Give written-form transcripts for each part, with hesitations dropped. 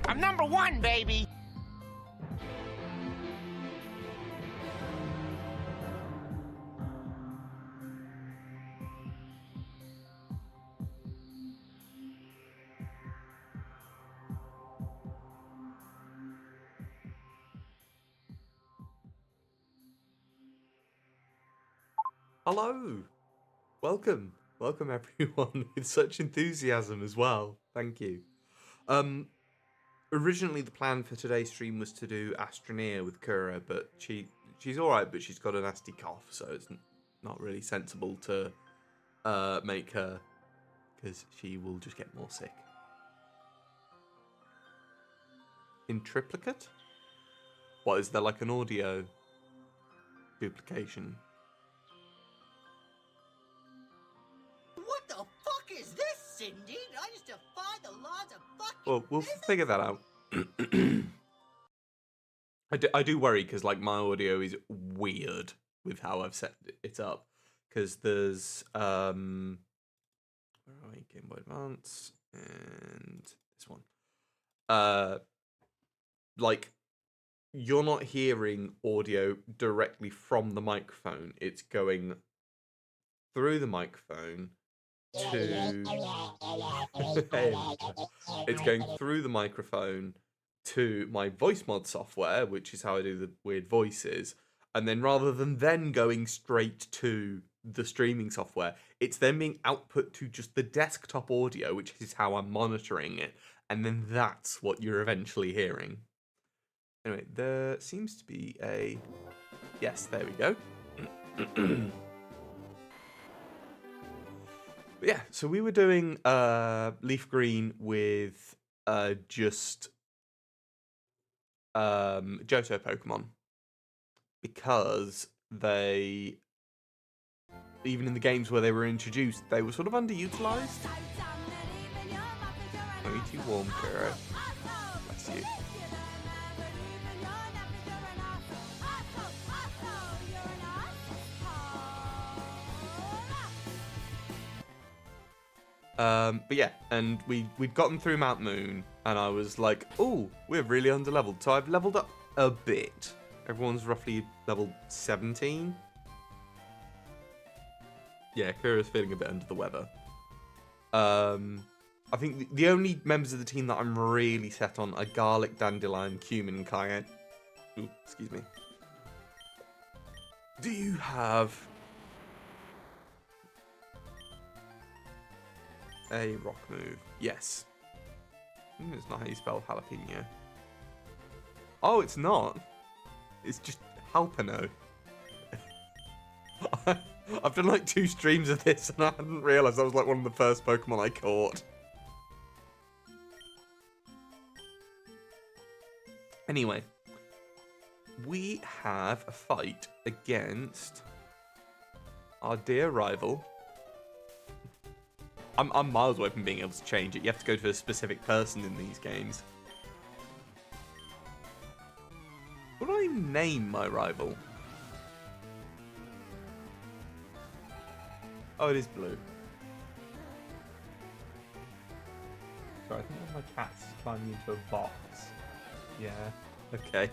I'm #1, baby. Hello, welcome everyone with such enthusiasm as well. Thank you. Originally the plan for today's stream was to do Astroneer with Kura, but she's all right, but she's got a nasty cough, so it's not really sensible to make her, because she will just get more sick. In triplicate? What, is there like an audio duplication? What the fuck is this, Cindy? I just defy the laws of fucking Well, we'll figure that out. I do worry because like my audio is weird with how I've set it up, because there's where are we? Game Boy Advance and this one. Like you're not hearing audio directly from the microphone. It's going through the microphone to it's going through the microphone to my voice mod software, which is how I do the weird voices, and then rather than then going straight to the streaming software, it's then being output to just the desktop audio, which is how I'm monitoring it, and then that's what you're eventually hearing. Anyway, there seems to be a... Yes, there we go. But yeah, so we were doing Leaf Green with just Johto Pokemon, because they, even in the games where they were introduced, they were sort of underutilized. Way too warm, Kuro. Bless you. But yeah, and we'd gotten through Mount Moon, and I was like, oh, we're really underleveled. So I've leveled up a bit. Everyone's roughly level 17. Yeah, Kura's feeling a bit under the weather. I think the only members of the team that I'm really set on are Garlic, Dandelion, Cumin, and Cayenne. Ooh, excuse me. Do you have a rock move? Yes. It's not how you spell jalapeno. Oh, it's not. It's just jalapeno. I've done like 2 streams of this and I hadn't realised that was like one of the first Pokemon I caught. Anyway, we have a fight against our dear rival. I'm miles away from being able to change it. You have to go to a specific person in these games. What do I name my rival? Oh, it is blue. Sorry, I think one of my cats is climbing into a box. Yeah, okay.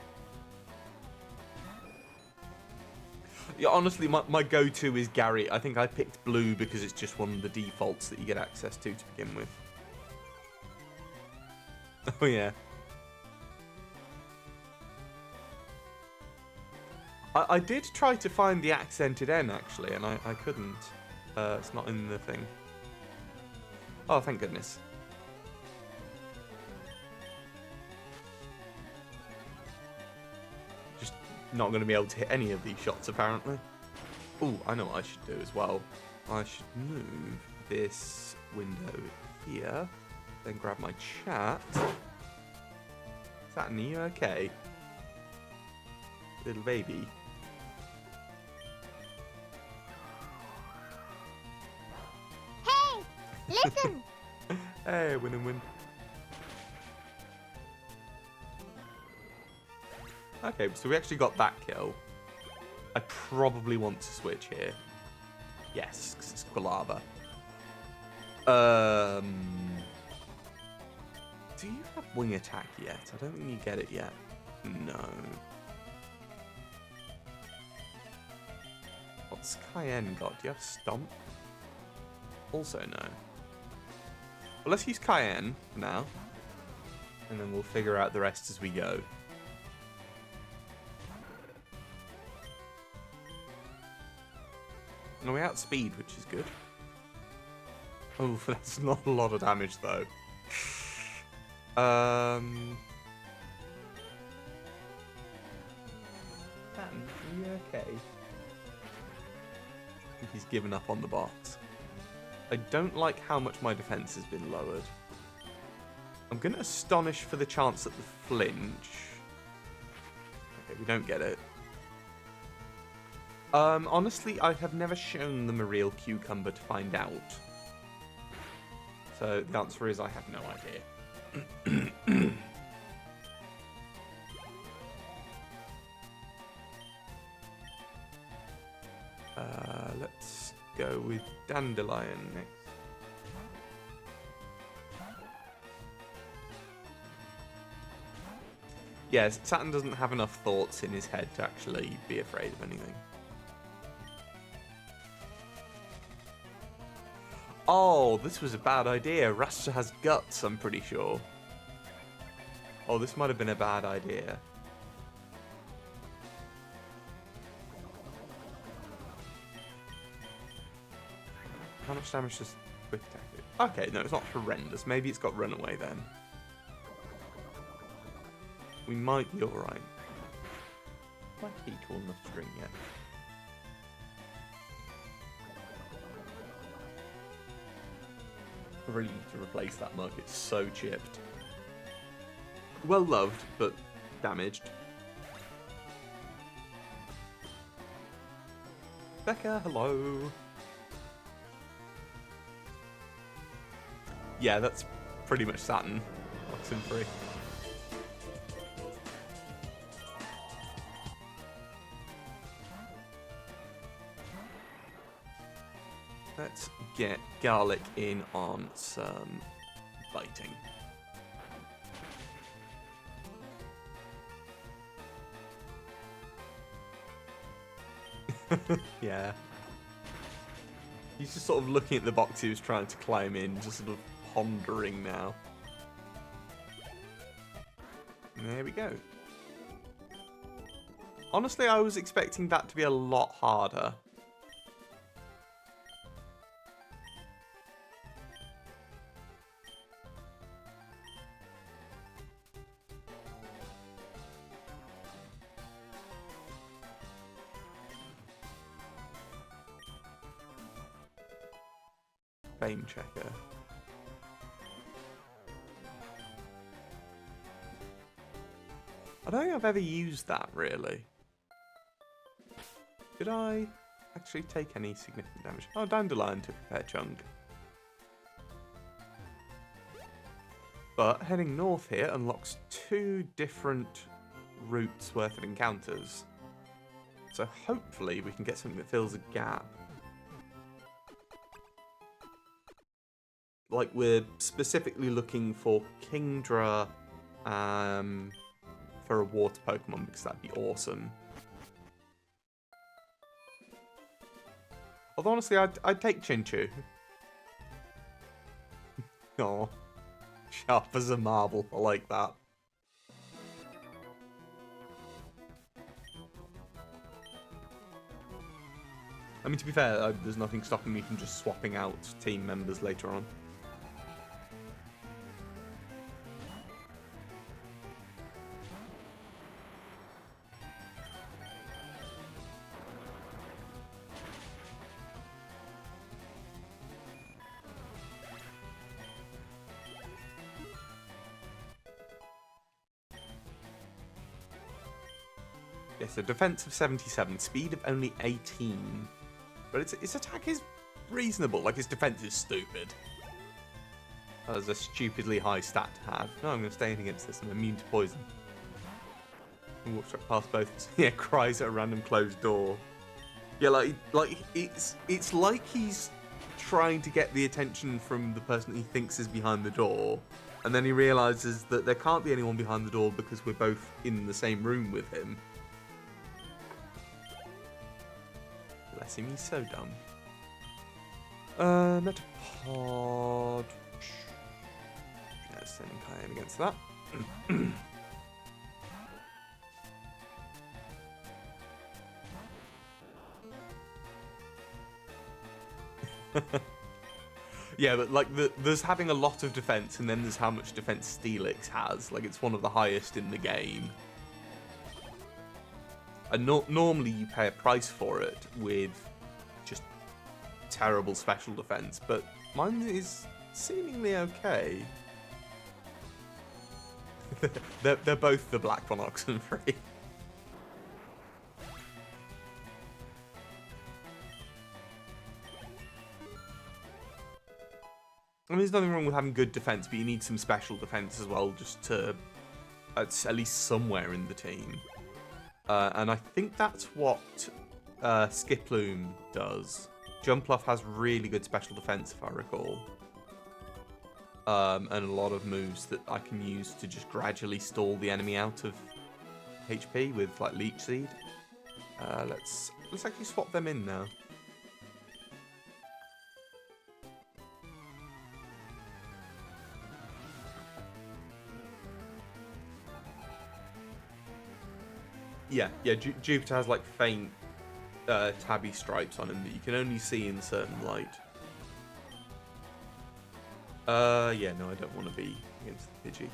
Yeah, honestly, my go-to is Gary. I think I picked blue because it's just one of the defaults that you get access to begin with. Oh, yeah. I did try to find the accented N, actually, and I couldn't. It's not in the thing. Oh, thank goodness. Just not going to be able to hit any of these shots, apparently. Oh, I know what I should do as well. I should move this window here, then grab my chat. Saturn, are you okay? Little baby. Hey, listen. Hey, win and win. Okay, so we actually got that kill. I probably want to switch here. Yes, because it's Quilava. Do you have wing attack yet? I don't think you get it yet. No. What's Cayenne got? Do you have Stomp? Also no. Well, let's use Cayenne for now. And then we'll figure out the rest as we go. And we outspeed, which is good. Oh, that's not a lot of damage though. Dan, are you okay? I think he's given up on the box. I don't like how much my defense has been lowered. I'm going to Astonish for the chance at the flinch. Okay, we don't get it. Honestly, I have never shown them a real cucumber to find out. So the answer is I have no idea. Let's go with Dandelion next. Yes, Saturn doesn't have enough thoughts in his head to actually be afraid of anything. Oh, this was a bad idea. Rasta has guts, I'm pretty sure. Oh, this might have been a bad idea. How much damage does quick attack do? Okay, no, it's not horrendous. Maybe it's got runaway then. We might be alright. My key cool enough to string yet. I really need to replace that mug, it's so chipped. Well loved, but damaged. Becca, hello. Yeah, that's pretty much Saturn. Oxen free. Let's get Garlic in on some biting. Yeah. He's just sort of looking at the box he was trying to climb in, just sort of pondering now. And there we go. Honestly, I was expecting that to be a lot harder. Fame checker. I don't think I've ever used that, really. Did I actually take any significant damage? Oh, Dandelion took a fair chunk. But heading north here unlocks 2 different routes worth of encounters. So hopefully we can get something that fills a gap. Like, we're specifically looking for Kingdra for a water Pokemon, because that'd be awesome. Although, honestly, I'd take Chinchu. Oh, sharp as a marble. I like that. I mean, to be fair, there's nothing stopping me from just swapping out team members later on. Yeah, so defense of 77, speed of only 18. But its attack is reasonable. Like, its defense is stupid. That is a stupidly high stat to have. No, I'm going to stay in against this. I'm immune to poison. Walks right past both. Yeah, cries at a random closed door. Yeah, like it's like he's trying to get the attention from the person he thinks is behind the door, And then he realizes that there can't be anyone behind the door because we're both in the same room with him. Bless him, he's so dumb. Metapod. Yeah, sending Cayenne against that. Yeah, but like there's having a lot of defense, and then there's how much defense Steelix has. Like, it's one of the highest in the game. And normally you pay a price for it with just terrible special defense, but mine is seemingly okay. they're both the Black Von Oxenfree. I mean, there's nothing wrong with having good defense, but you need some special defense as well, just to at least somewhere in the team. And I think that's what Skiploom does. Jumpluff has really good special defense, if I recall. And a lot of moves that I can use to just gradually stall the enemy out of HP with, like, Leech Seed. Let's actually swap them in now. Yeah, Jupiter has, like, faint tabby stripes on him that you can only see in certain light. Yeah, no, I don't want to be against the Pidgey.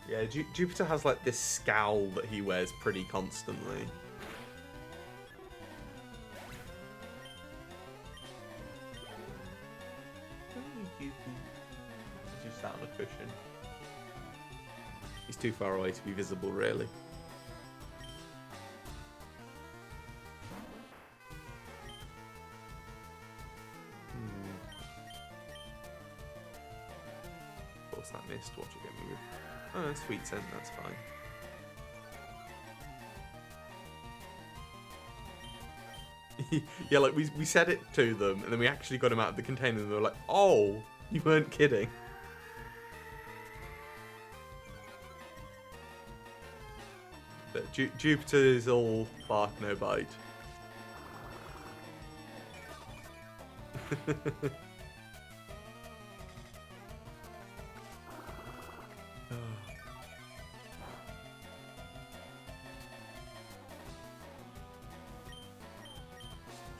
Yeah, Jupiter has, like, this scowl that he wears pretty constantly. Just sat on a cushion. He's too far away to be visible, really. Of course, that missed. Watch it get moved. Oh, Sweet Scent, that's fine. Yeah, like, we said it to them, and then we actually got him out of the container, and they were like, oh, you weren't kidding. But Jupiter is all bark, no bite.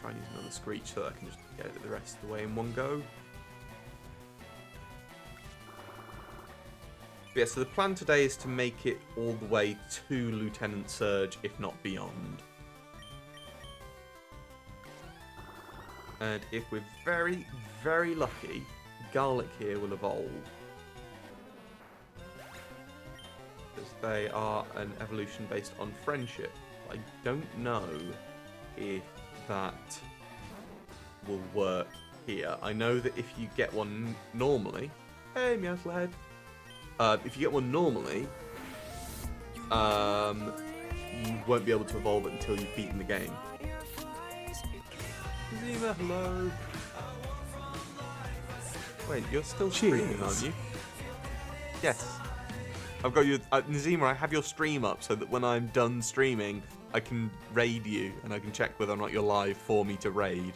Try and use another Screech so that I can just get it the rest of the way in one go. But yeah, so the plan today is to make it all the way to Lieutenant Surge, if not beyond. And if we're very, very lucky, Garlic here will evolve. Because they are an evolution based on friendship. I don't know if that will work here. I know that if you get one normally... Hey, Meowthlead! If you get one normally, you won't be able to evolve it until you've beaten the game. Zima, hello! Wait, you're still streaming, aren't you? Yes. I've got you... Nazima, I have your stream up so that when I'm done streaming, I can raid you, and I can check whether or not you're live for me to raid.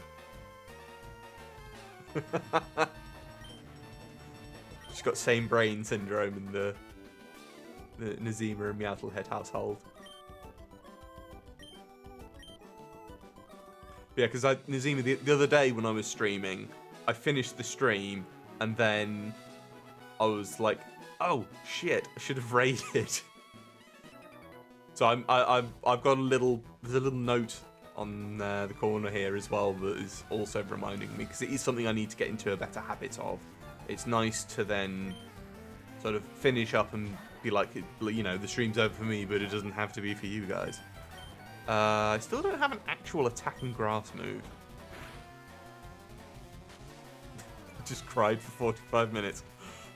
She's got same brain syndrome in the Nazima and Meowthlead household. But yeah, because Nazima, the other day when I was streaming, I finished the stream, and then I was like, oh shit, I should have raided. So I've got there's a little note on the corner here as well that is also reminding me, because it is something I need to get into a better habit of. It's nice to then sort of finish up and be like, you know, the stream's over for me, but it doesn't have to be for you guys. I still don't have an actual attack and grass move. I just cried for 45 minutes.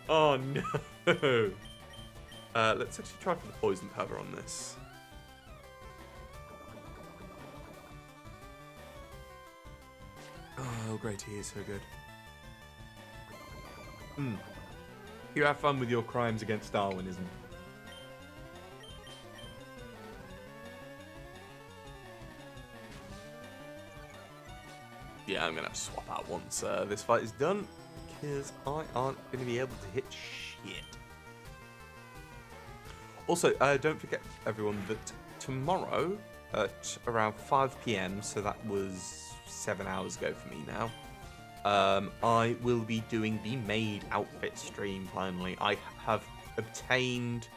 Oh no! Let's actually try for the poison powder on this. Oh, great, he is so good. You have fun with your crimes against Darwinism. Yeah, I'm going to have to swap out once this fight is done, because I aren't going to be able to hit shit. Also, don't forget, everyone, that tomorrow at around 5 PM, so that was 7 hours ago for me now, I will be doing the maid outfit stream finally. I have obtained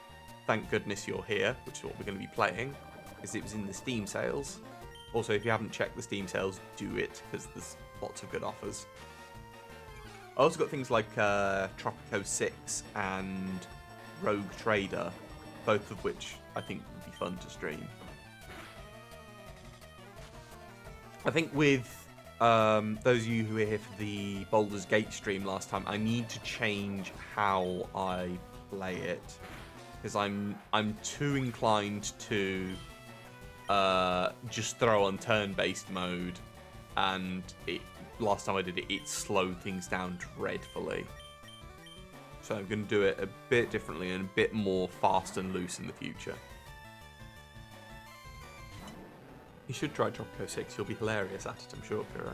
Thank Goodness You're Here, which is what we're going to be playing, because it was in the Steam sales. Also, if you haven't checked the Steam sales, do it, because there's lots of good offers. I also got things like Tropico 6 and Rogue Trader, both of which I think would be fun to stream. I think with those of you who were here for the Baldur's Gate stream last time, I need to change how I play it, because I'm too inclined to just throw on turn-based mode, and last time I did it, it slowed things down dreadfully. So I'm going to do it a bit differently and a bit more fast and loose in the future. You should try Tropico 6, you'll be hilarious at it, I'm sure, Kuro.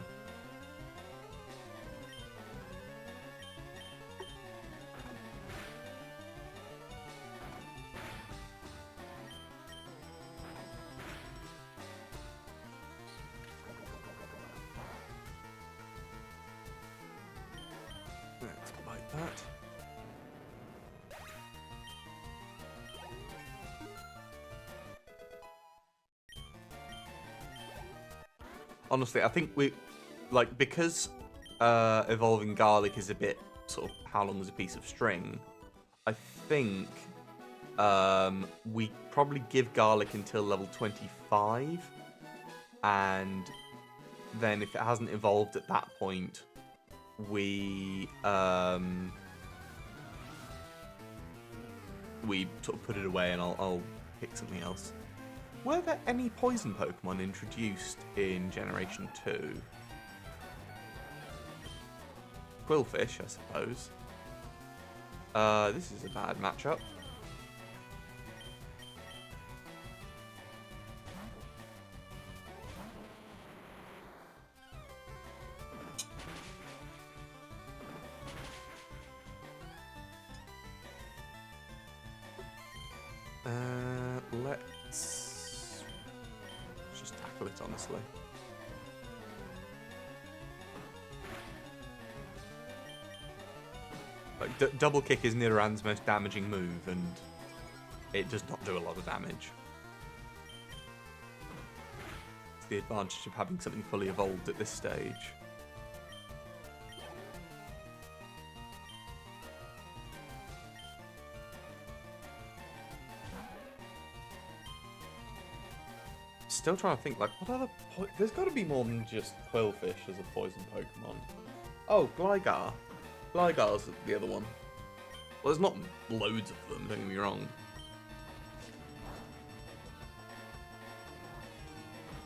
Let's bite that. Honestly, I think because evolving garlic is a bit sort of how long is a piece of string, I think we probably give garlic until level 25, and then if it hasn't evolved at that point, we sort of put it away, and I'll pick something else. Were there any poison Pokemon introduced in Generation 2? Quillfish, I suppose. This is a bad matchup. Let's just tackle it, honestly. Like, double kick is Nidoran's most damaging move, and it does not do a lot of damage. It's the advantage of having something fully evolved at this stage. Still trying to think, like, what other... There's got to be more than just Quillfish as a poison Pokemon. Oh, Gligar. Gligar's the other one. Well, there's not loads of them, don't get me wrong.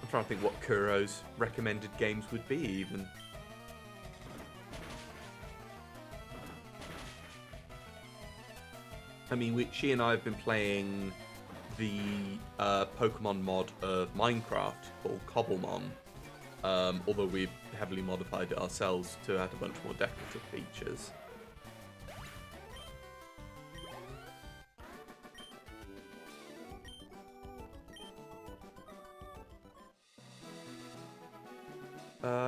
I'm trying to think what Kuro's recommended games would be, even. I mean, she and I have been playing the Pokemon mod of Minecraft called Cobblemon, although we've heavily modified it ourselves to add a bunch more decorative features.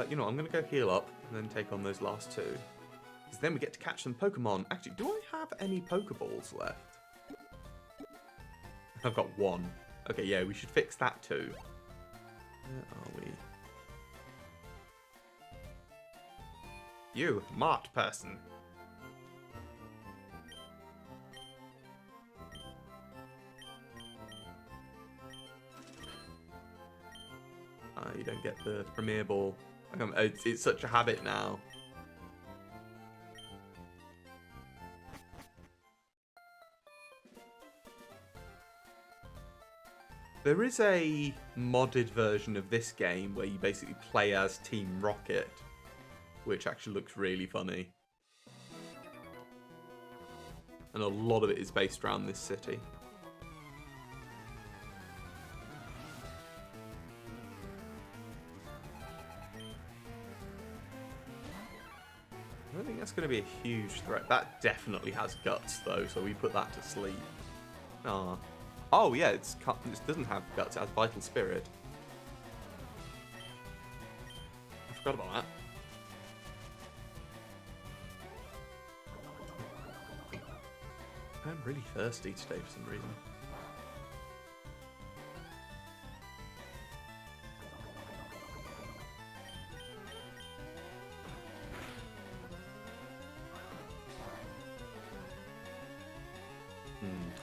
You know, I'm going to go heal up and then take on those last two, because then we get to catch some Pokemon. Actually, do I have any Pokeballs left? I've got one. Okay, yeah, we should fix that too. Where are we? You, Mart person. You don't get the Premier Ball. It's such a habit now. There is a modded version of this game where you basically play as Team Rocket, which actually looks really funny. And a lot of it is based around this city. I don't think that's going to be a huge threat. That definitely has guts, though, so we put that to sleep. Ah. Oh, yeah, it doesn't have guts, it has vital spirit. I forgot about that. I'm really thirsty today for some reason.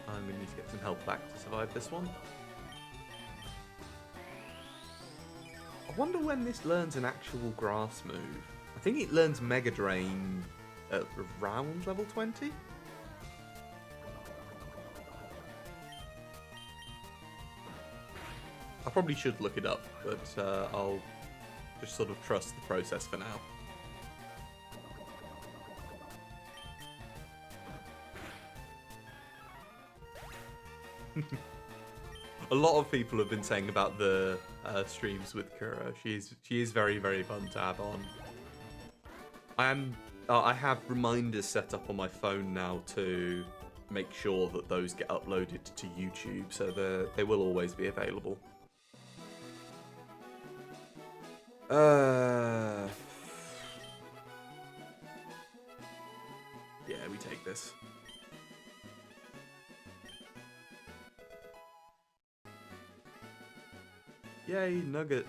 I'm going to need to get some help back to survive this one. I wonder when this learns an actual grass move. I think it learns Mega Drain at around level 20? I probably should look it up, but I'll just sort of trust the process for now. A lot of people have been saying about the streams with Kuro. She is very, very fun to have on. I have reminders set up on my phone now to make sure that those get uploaded to YouTube, so they will always be available. Yeah, we take this. Yay, nugget.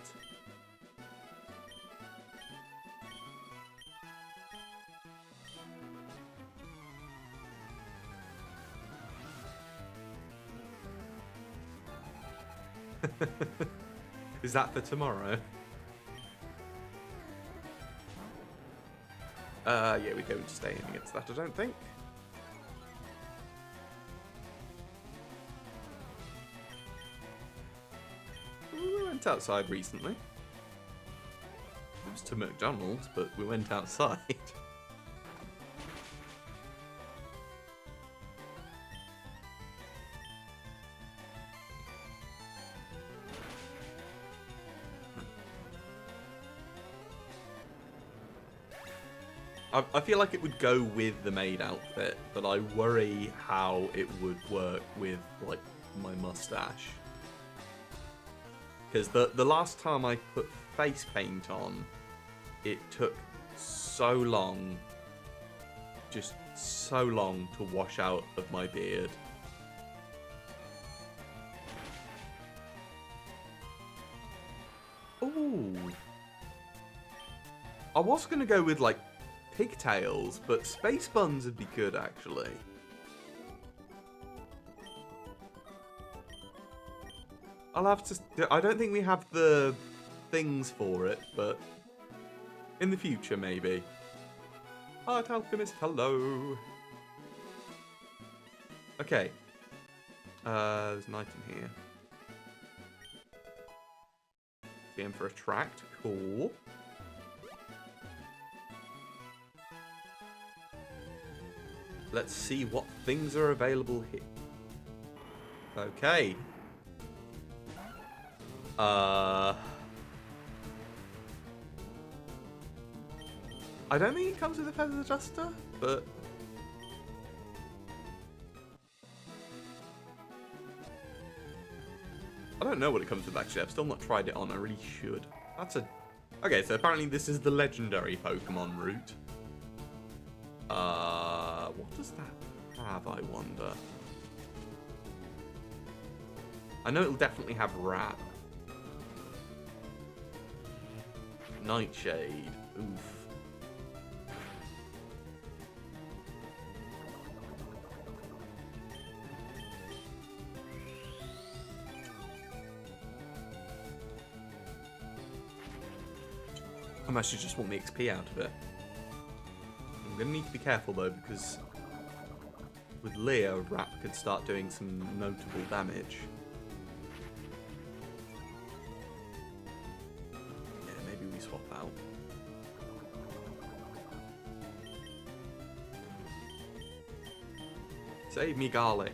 Is that for tomorrow? Yeah, we don't stay in against that, I don't think. We went outside recently. It was to McDonald's, but we went outside. I feel like it would go with the maid outfit, but I worry how it would work with, like, my mustache. Because the last time I put face paint on, it took so long, just so long to wash out of my beard. Ooh. I was going to go with, like, pigtails, but space buns would be good, actually. I'll have to... I don't think we have the things for it, but in the future, maybe. Art Alchemist, hello. Okay. There's an item here. Game for attract, cool. Let's see what things are available here. Okay. I don't think it comes with a feather adjuster, but I don't know what it comes with actually. I've still not tried it on. I really should. Okay, so apparently this is the legendary Pokemon route. What does that have, I wonder? I know it'll definitely have Rat. Nightshade. Oof. I must just want the XP out of it. I'm going to need to be careful though, because with Leo, Rat could start doing some notable damage. we swap out. Save me garlic.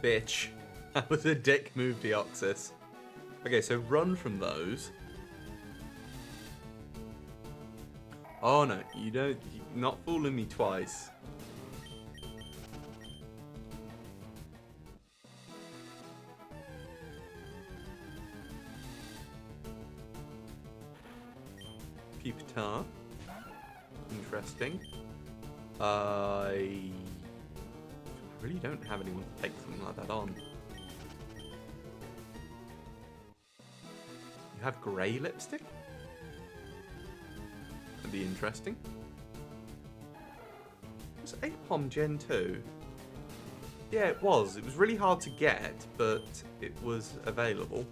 Bitch. That was a dick move, Deoxys. Okay, so run from those. Oh no, you're not fooling me twice. Pupitar. Interesting. I really don't have anyone to take something like that on. You have grey lipstick? That'd be interesting. Was Apom Gen 2? Yeah, it was. It was really hard to get, but it was available.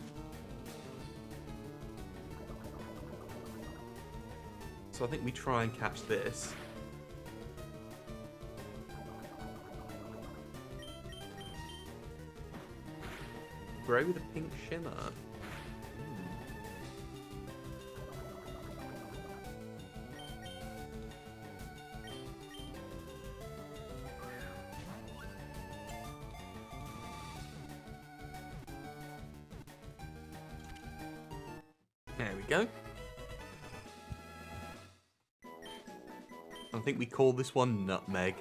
So I think we try and catch this. Grey with a pink shimmer. There we go. I think we call this one Nutmeg.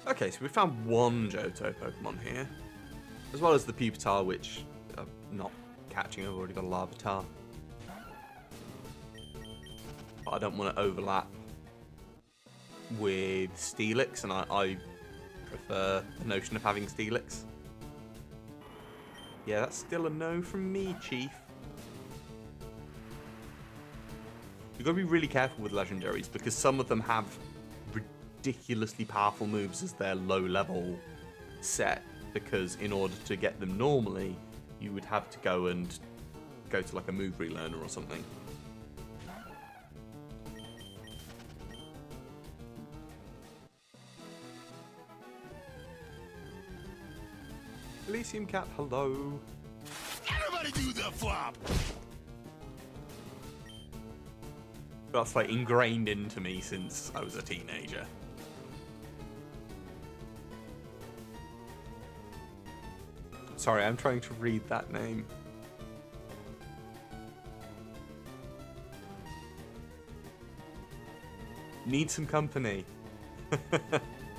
Okay, so we found one Johto Pokemon here, as well as the Pupitar, which I'm not catching. I've already got a Larvitar. But I don't want to overlap with Steelix, and I prefer the notion of having Steelix. Yeah, that's still a no from me, Chief. You've got to be really careful with legendaries, because some of them have ridiculously powerful moves as their low-level set, because in order to get them normally, you would have to go to like a move relearner or something. Elysium Cat, hello. Everybody do the flop! That's like ingrained into me since I was a teenager. Sorry, I'm trying to read that name. Need some company.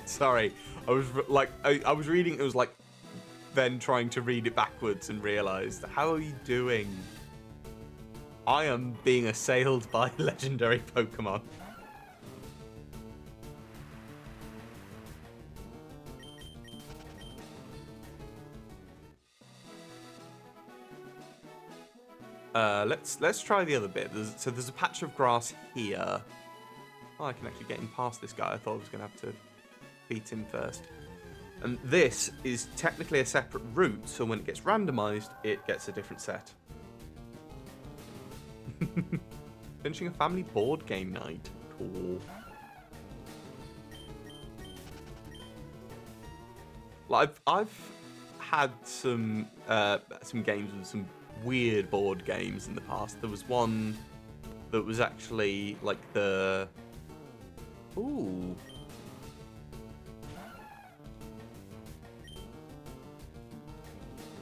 Sorry, I was like, I was reading. It was like, then trying to read it backwards and realized, how are you doing? I am being assailed by legendary Pokemon. Let's try the other bit. There's a patch of grass here. Oh, I can actually get him past this guy. I thought I was going to have to beat him first. And this is technically a separate route, so when it gets randomized, it gets a different set. Finishing a family board game night. Cool. Like I've had some games with some weird board games in the past. There was one that was actually like the... Ooh.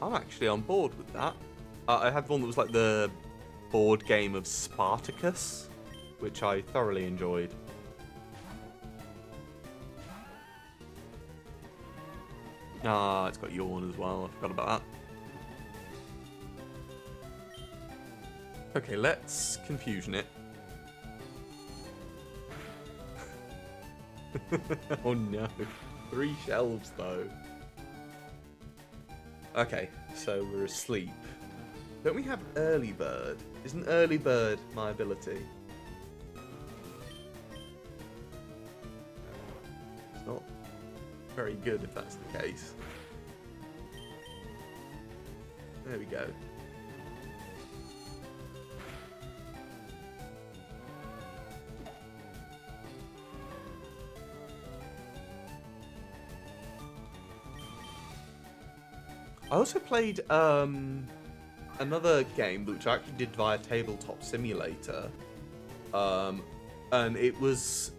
I'm actually on board with that. I had one that was like the board game of Spartacus, which I thoroughly enjoyed. Ah, it's got Yawn as well. I forgot about that. Okay, let's confusion it. Oh no. 3 shelves though. Okay, so we're asleep. Don't we have early bird? Isn't early bird my ability? It's not very good if that's the case. There we go. I also played another game which I actually did via Tabletop Simulator, and it was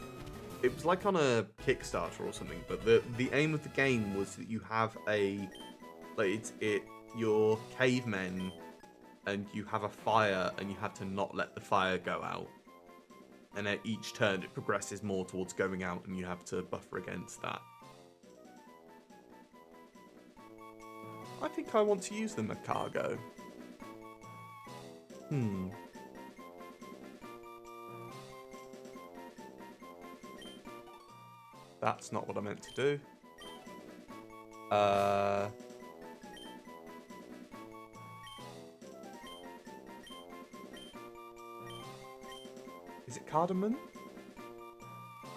like on a Kickstarter or something. But the aim of the game was that you have you're cavemen, and you have a fire, and you have to not let the fire go out. And at each turn, it progresses more towards going out, and you have to buffer against that. I think I want to use them as cargo. That's not what I meant to do. Is it cardamom?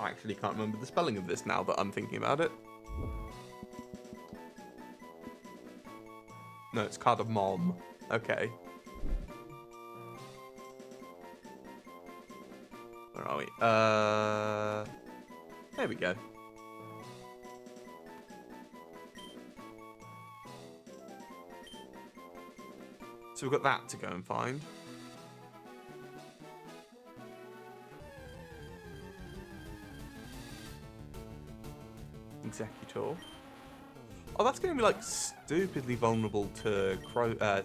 I actually can't remember the spelling of this now that I'm thinking about it. No, it's cardamom. Okay. Where are we? There we go. So we've got that to go and find. Executor. Oh, that's going to be like stupidly vulnerable to Golbat.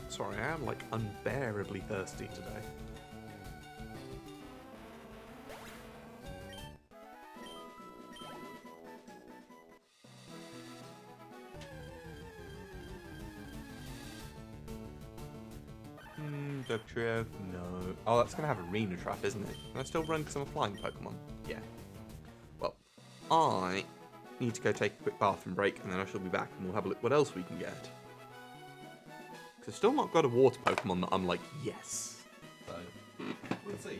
Sorry, I am like unbearably thirsty today. Dog Trio? No. Oh, that's going to have Arena Trap, isn't it? Can I still run because I'm a flying Pokemon? Yeah. Well, I need to go take a quick bathroom break, and then I shall be back, and we'll have a look what else we can get. Because I've still not got a water Pokemon that I'm like, yes. So, we'll see.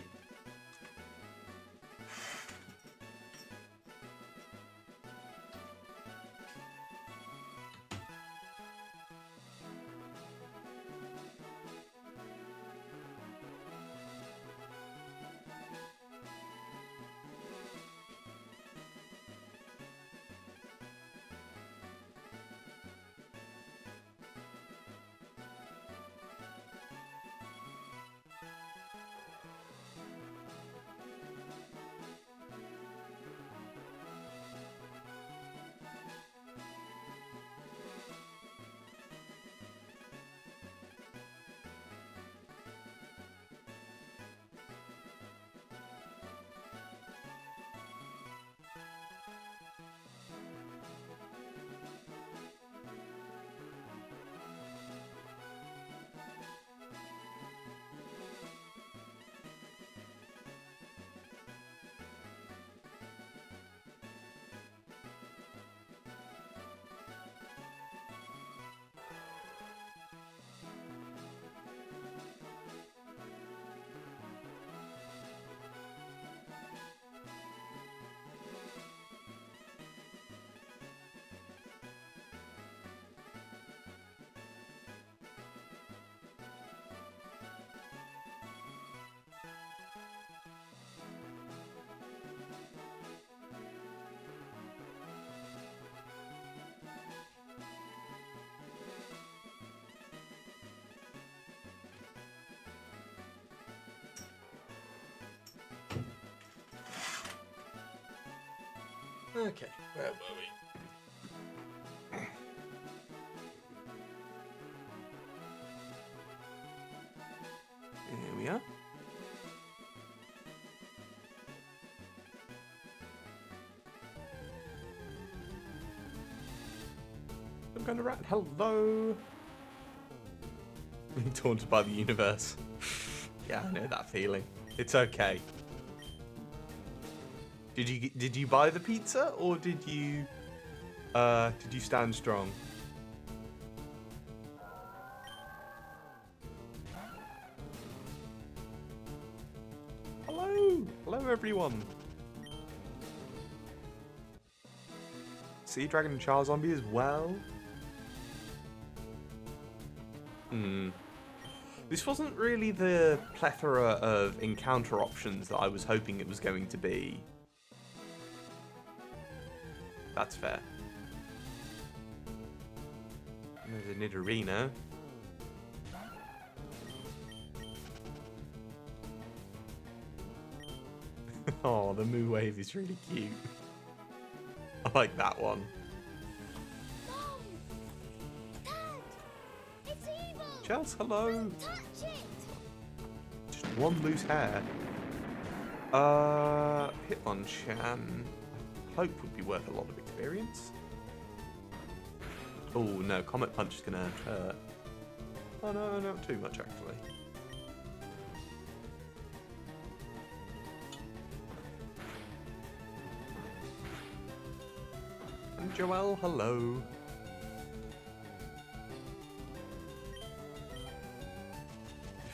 Okay, where were we? Here we are. I'm going to rat. Hello. Being taunted by the universe. Yeah, I know that feeling. It's okay. Did you buy the pizza or did you stand strong? Hello everyone. Sea Dragon and Char Zombie as well. This wasn't really the plethora of encounter options that I was hoping it was going to be. That's fair. There's a Nidorino. Oh, the Moo Wave is really cute. I like that one. Mom! Dad! It's evil! Chels, hello. Don't touch it! Just one loose hair. Hitmonchan, I hope would be worth a lot of experience. Oh no, Comet Punch is gonna hurt. Oh no, not too much actually. And Joelle, hello. You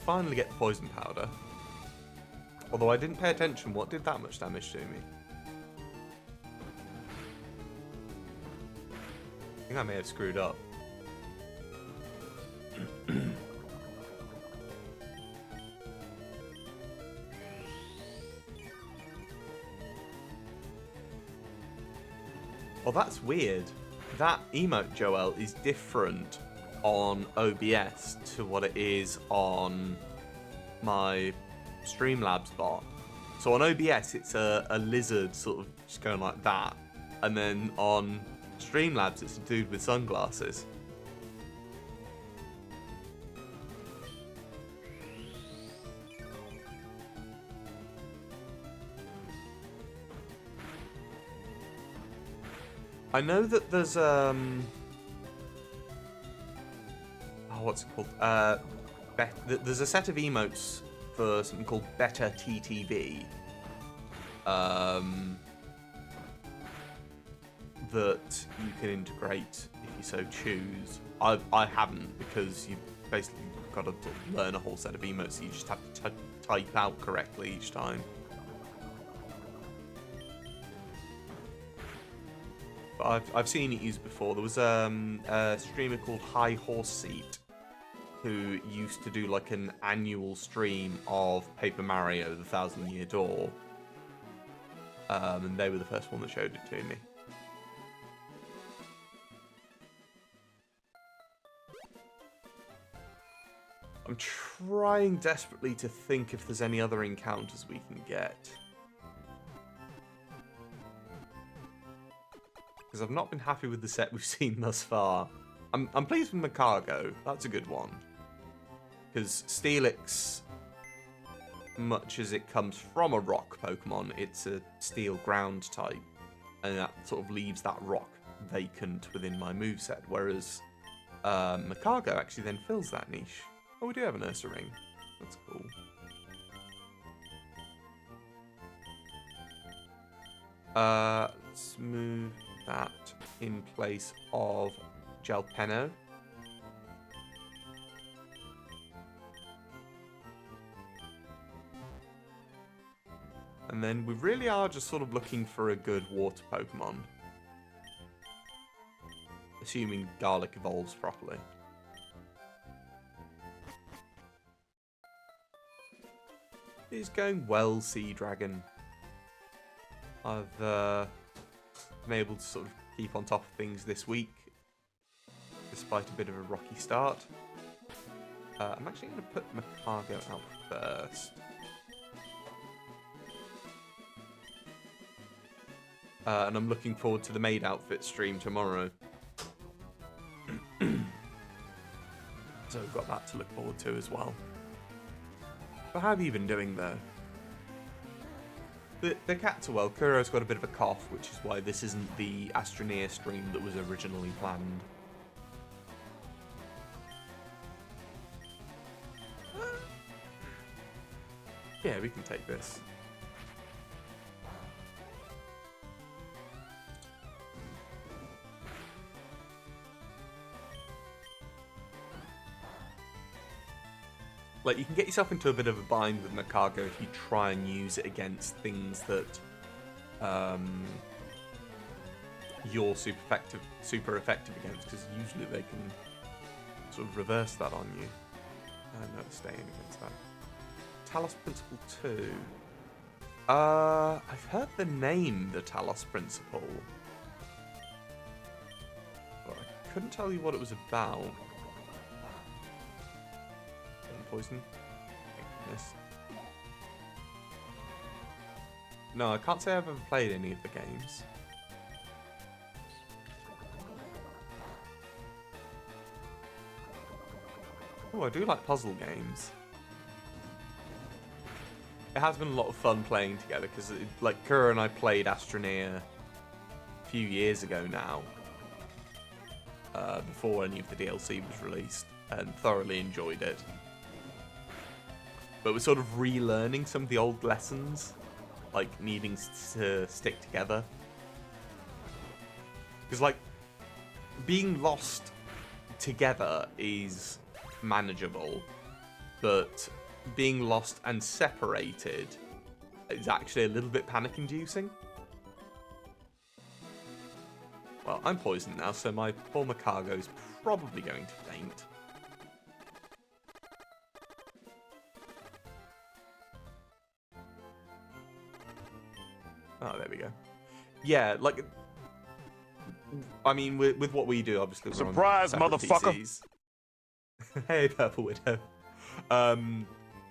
finally get the poison powder. Although I didn't pay attention, what did that much damage to me? I think I may have screwed up. Well, that's weird. That emote, Joelle, is different on OBS to what it is on my Streamlabs bot. So on OBS, it's a lizard sort of just going like that. And then on Streamlabs, it's a dude with sunglasses. I know that there's what's it called? There's a set of emotes for something called Better TTV. That you can integrate if you so choose. I haven't, because you basically got to learn a whole set of emotes, so you just have to type out correctly each time. But I've seen it used before. There was a streamer called High Horse Seat who used to do like an annual stream of Paper Mario: The Thousand Year Door, and they were the first one that showed it to me. I'm trying desperately to think if there's any other encounters we can get. Because I've not been happy with the set we've seen thus far. I'm pleased with Macargo. That's a good one. Because Steelix, much as it comes from a rock Pokemon, it's a steel ground type. And that sort of leaves that rock vacant within my moveset. Whereas Macargo actually then fills that niche. Oh, we do have an Ursaring. That's cool. Let's move that in place of Jalpeno. And then we really are just sort of looking for a good water Pokemon. Assuming Garlic evolves properly. It's going well, Sea Dragon. I've been able to sort of keep on top of things this week, despite a bit of a rocky start. I'm actually going to put Macargo out first. And I'm looking forward to the maid outfit stream tomorrow. So we've got that to look forward to as well. But how have you been doing though? The cats are well. Kuro's got a bit of a cough, which is why this isn't the Astroneer stream that was originally planned. Yeah, we can take this. like, you can get yourself into a bit of a bind with Macargo if you try and use it against things that you're super effective against, because usually they can sort of reverse that on you. No, staying against that. Talos Principle 2. I've heard the name, the Talos Principle, but I couldn't tell you what it was about. Poison. Thank goodness. No, I can't say I've ever played any of the games. Oh, I do like puzzle games. It has been a lot of fun playing together, because like Kura and I played Astroneer a few years ago now, before any of the DLC was released, and thoroughly enjoyed it. But we're sort of relearning some of the old lessons, like needing to stick together. Because like being lost together is manageable, but being lost and separated is actually a little bit panic-inducing. Well, I'm poisoned now, so my poor Macargo's probably going to faint. Oh, there we go. Yeah, like, I mean, with what we do, obviously, we're Surprise, on separate motherfucker! PCs. Hey, Purple Widow.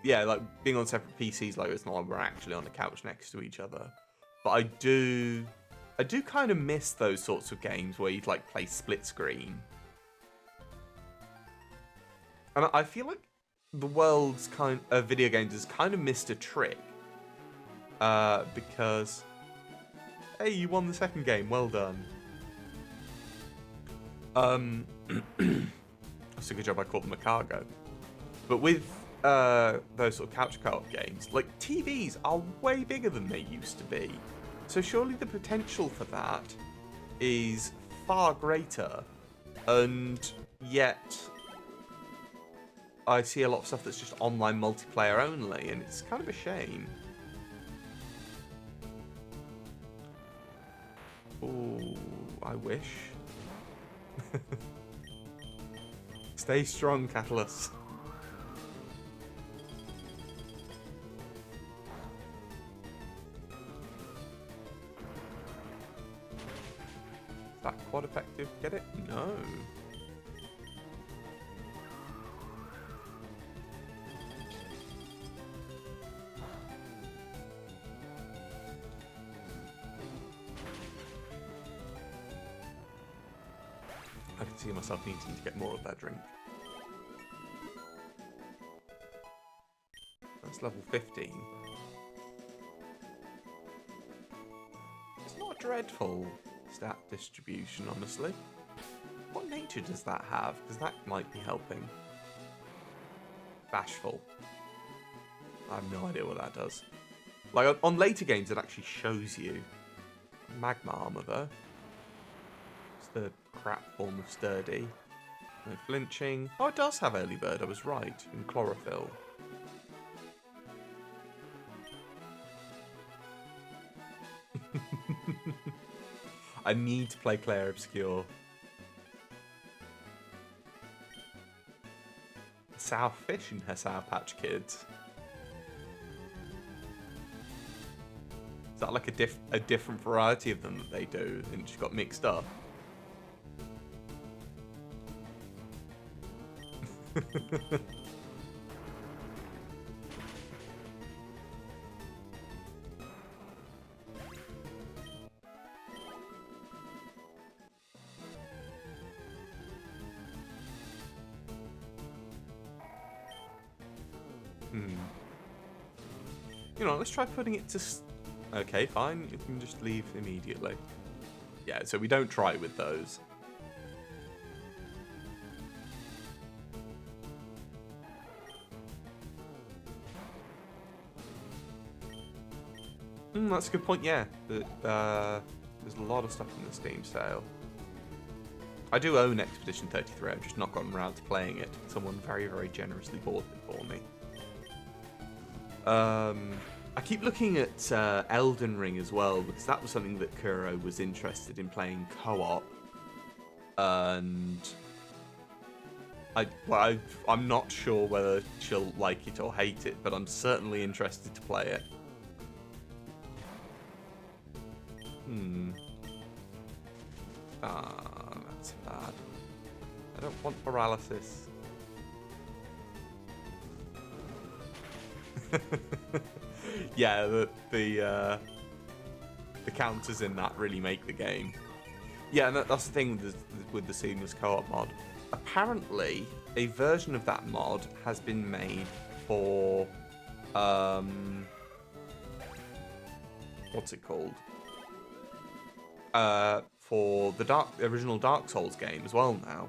Yeah, like, being on separate PCs, like, it's not like we're actually on the couch next to each other. But I do kind of miss those sorts of games where you'd, like, play split screen. And I feel like the world's video games has kind of missed a trick. Because... Hey, you won the second game. Well done. That's a good job I caught the Macargo. But with those sort of couch co-op games, like, TVs are way bigger than they used to be. So surely the potential for that is far greater. And yet, I see a lot of stuff that's just online multiplayer only, and it's kind of a shame. Ooh, I wish. Stay strong, Catalyst. Is that quad effective? Get it? No. I can see myself needing to get more of that drink. That's level 15. It's not dreadful stat distribution, honestly. What nature does that have? Because that might be helping. Bashful. I have no idea what that does. Like, on later games, it actually shows you. Magma armor, though. It's the crap form of sturdy. No flinching. Oh, it does have early bird, I was right. And chlorophyll. I need to play Claire Obscure. Sour fish in her Sour Patch Kids. Is that like a different variety of them that they do and just got mixed up? You know, let's try putting it to... Okay, fine. You can just leave immediately. Yeah, so we don't try with those. That's a good point, yeah. There's a lot of stuff in the Steam sale. I do own Expedition 33, I've just not gotten around to playing it. Someone very, very generously bought it for me. I keep looking at Elden Ring as well, because that was something that Kuro was interested in playing co-op. And I'm not sure whether she'll like it or hate it, but I'm certainly interested to play it. That's bad. I don't want paralysis. Yeah, the counters in that really make the game. Yeah, and that's the thing with the seamless co-op mod. Apparently, a version of that mod has been made for what's it called? For the original Dark Souls game as well now.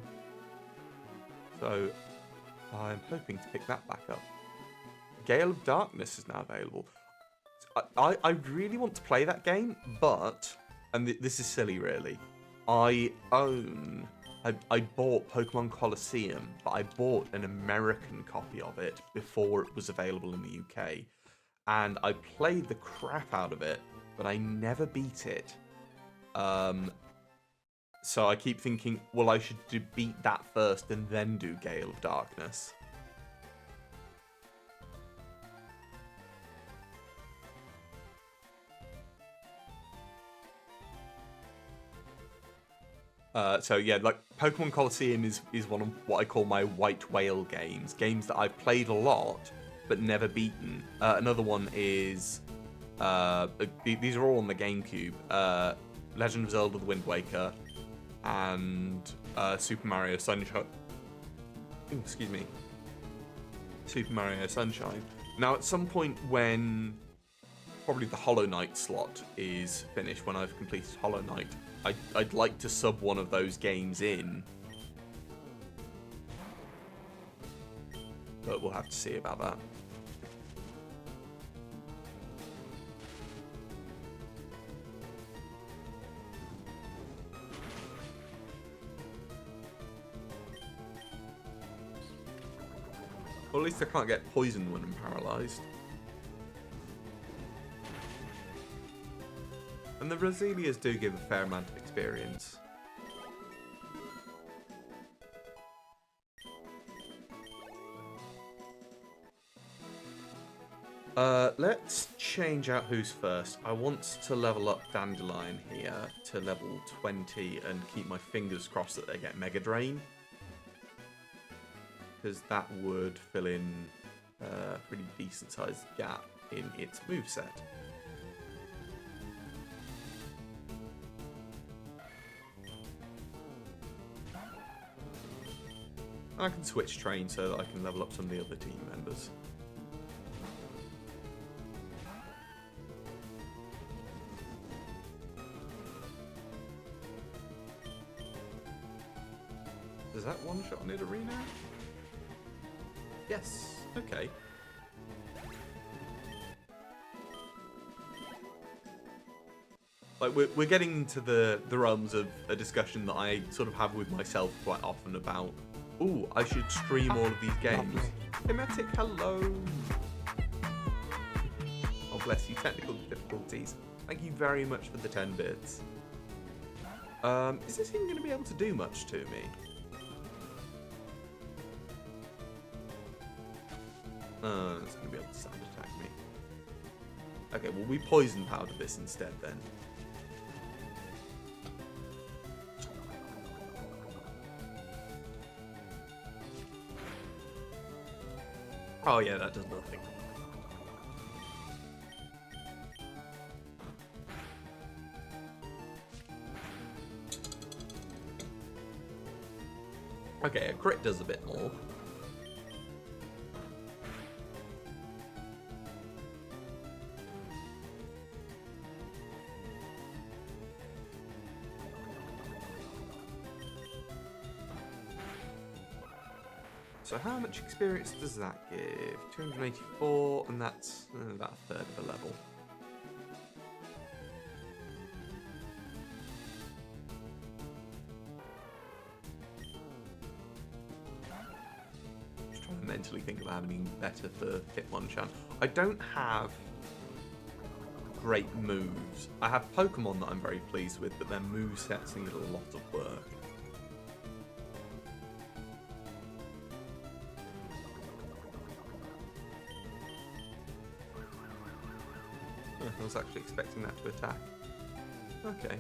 So I'm hoping to pick that back up. Gale of Darkness is now available. I really want to play that game, but, and this is silly really, I bought Pokemon Colosseum, but I bought an American copy of it before it was available in the UK. And I played the crap out of it, but I never beat it. So I keep thinking, well, I should beat that first and then do Gale of Darkness. So yeah, like Pokemon Colosseum is one of what I call my white whale games that I've played a lot but never beaten. Another one is these are all on the GameCube. Legend of Zelda: The Wind Waker and Super Mario Sunshine. Excuse me. Super Mario Sunshine. Now, at some point when probably the Hollow Knight slot is finished, when I've completed Hollow Knight, I'd like to sub one of those games in. But we'll have to see about that. Well, at least I can't get poisoned when I'm paralysed. And the Roselias do give a fair amount of experience. Let's change out who's first. I want to level up Dandelion here to level 20 and keep my fingers crossed that they get Mega Drain. Because that would fill in a pretty decent sized gap in its moveset. I can switch trains so that I can level up some of the other team members. Does that one shot on it arena? Yes. Okay. Like we're getting into the realms of a discussion that I sort of have with myself quite often about, ooh, I should stream all of these games. Thematic, hello. Oh, bless you. Technical difficulties. Thank you very much for the 10 bits. Is this even going to be able to do much to me? It's going to be able to sound attack me. Okay, well, we poison powder this instead then. Oh yeah, that does nothing. Okay, a crit does a bit more. So how much experience does that give? 284, and that's about a third of a level. Just trying to mentally actually think of having better for Hitmonchan. I don't have great moves. I have Pokemon that I'm very pleased with, but their movesets need a lot of work. I was actually expecting that to attack. Okay.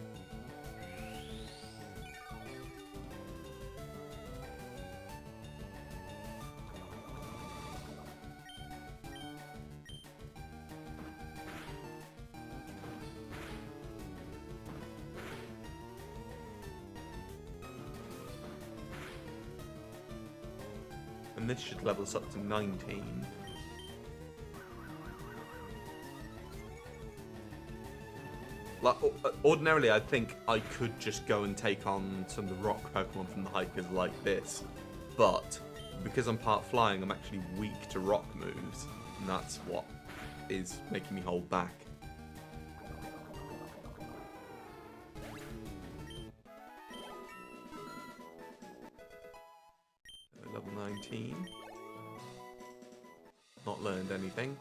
And this should level us up to 19. Like, ordinarily, I think I could just go and take on some of the rock Pokemon from the Hikers like this, but because I'm part flying, I'm actually weak to rock moves, and that's what is making me hold back. Level 19. Not learned anything.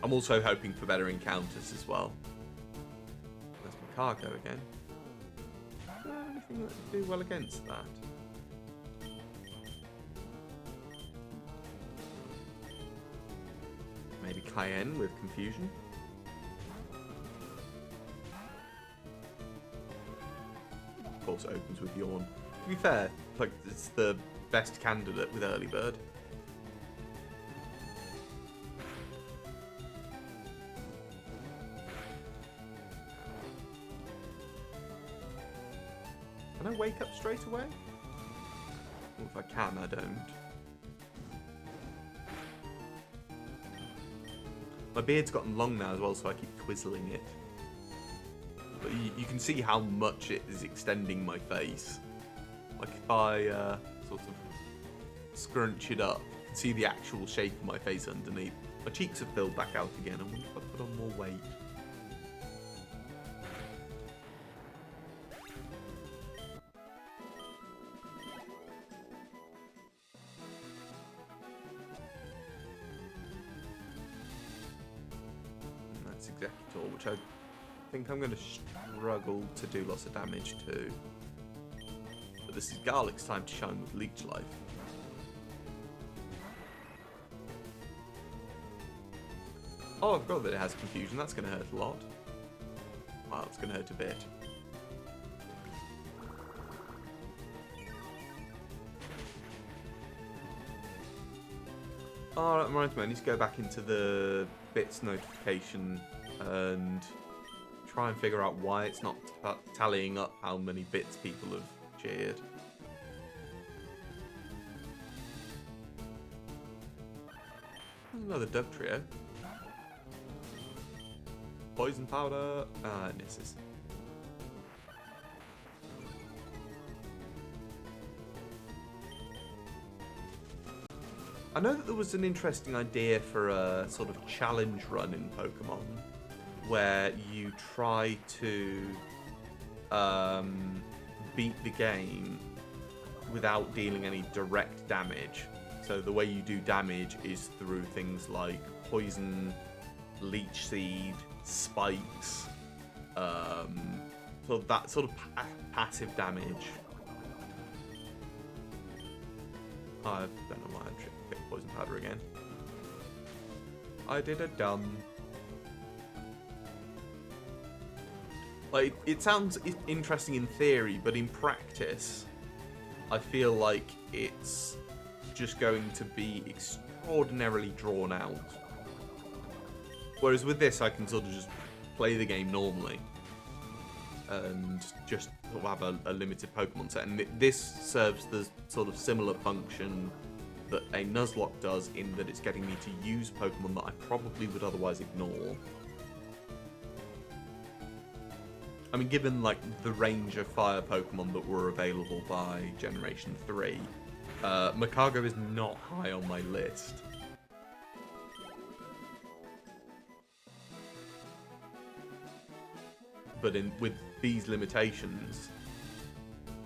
I'm also hoping for better encounters as well. There's my cargo again. Is there anything that would do well against that? Maybe Cayenne with Confusion? Of course it opens with Yawn. To be fair, like, it's the best candidate with Early Bird. Can I wake up straight away? Well, if I can, I don't. My beard's gotten long now as well, so I keep twizzling it. But you can see how much it is extending my face. Like if I sort of scrunch it up, you can see the actual shape of my face underneath. My cheeks have filled back out again. I wonder if I put on more weight. Executor, which I think I'm going to struggle to do lots of damage to. But this is Garlic's time to shine with Leech Life. Oh, I've got that it has Confusion. That's going to hurt a lot. Wow, it's going to hurt a bit. Oh, that reminds me, I need to go back into the bits notification and try and figure out why it's not tallying up how many bits people have cheered. Another Dove Trio. Poison Powder. Misses. I know that there was an interesting idea for a sort of challenge run in Pokemon where you try to beat the game without dealing any direct damage. So the way you do damage is through things like poison, leech seed, spikes, so that sort of passive damage. I don't know why I picked Poison Powder again. I did a dumb. Like, it sounds interesting in theory, but in practice, I feel like it's just going to be extraordinarily drawn out. Whereas with this, I can sort of just play the game normally and just sort of have a limited Pokemon set. And this serves the sort of similar function that a Nuzlocke does, in that it's getting me to use Pokemon that I probably would otherwise ignore. I mean, given like the range of fire Pokemon that were available by Generation 3, Makago is not high on my list. But with these limitations,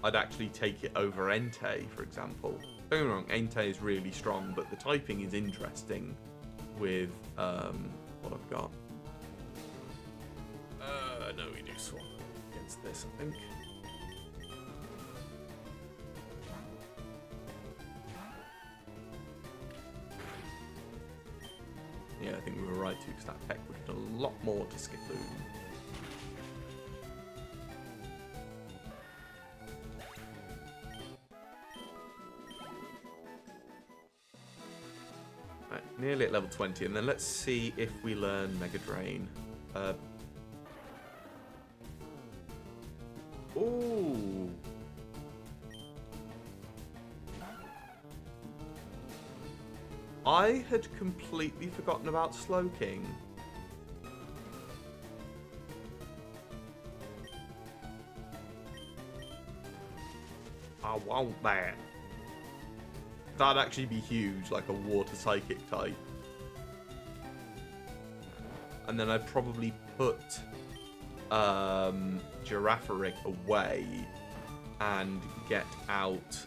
I'd actually take it over Entei, for example. don't get me wrong, Entei is really strong, but the typing is interesting with what I've got. No, we do swap against this, I think. Yeah, I think we were right to, because that tech would have done a lot more to Skiploom. Right, nearly at level 20, and then let's see if we learn Mega Drain. Ooh. I had completely forgotten about Slowking. I want that. That'd actually be huge, like a water psychic type. And then I'd probably put Girafarig away and get out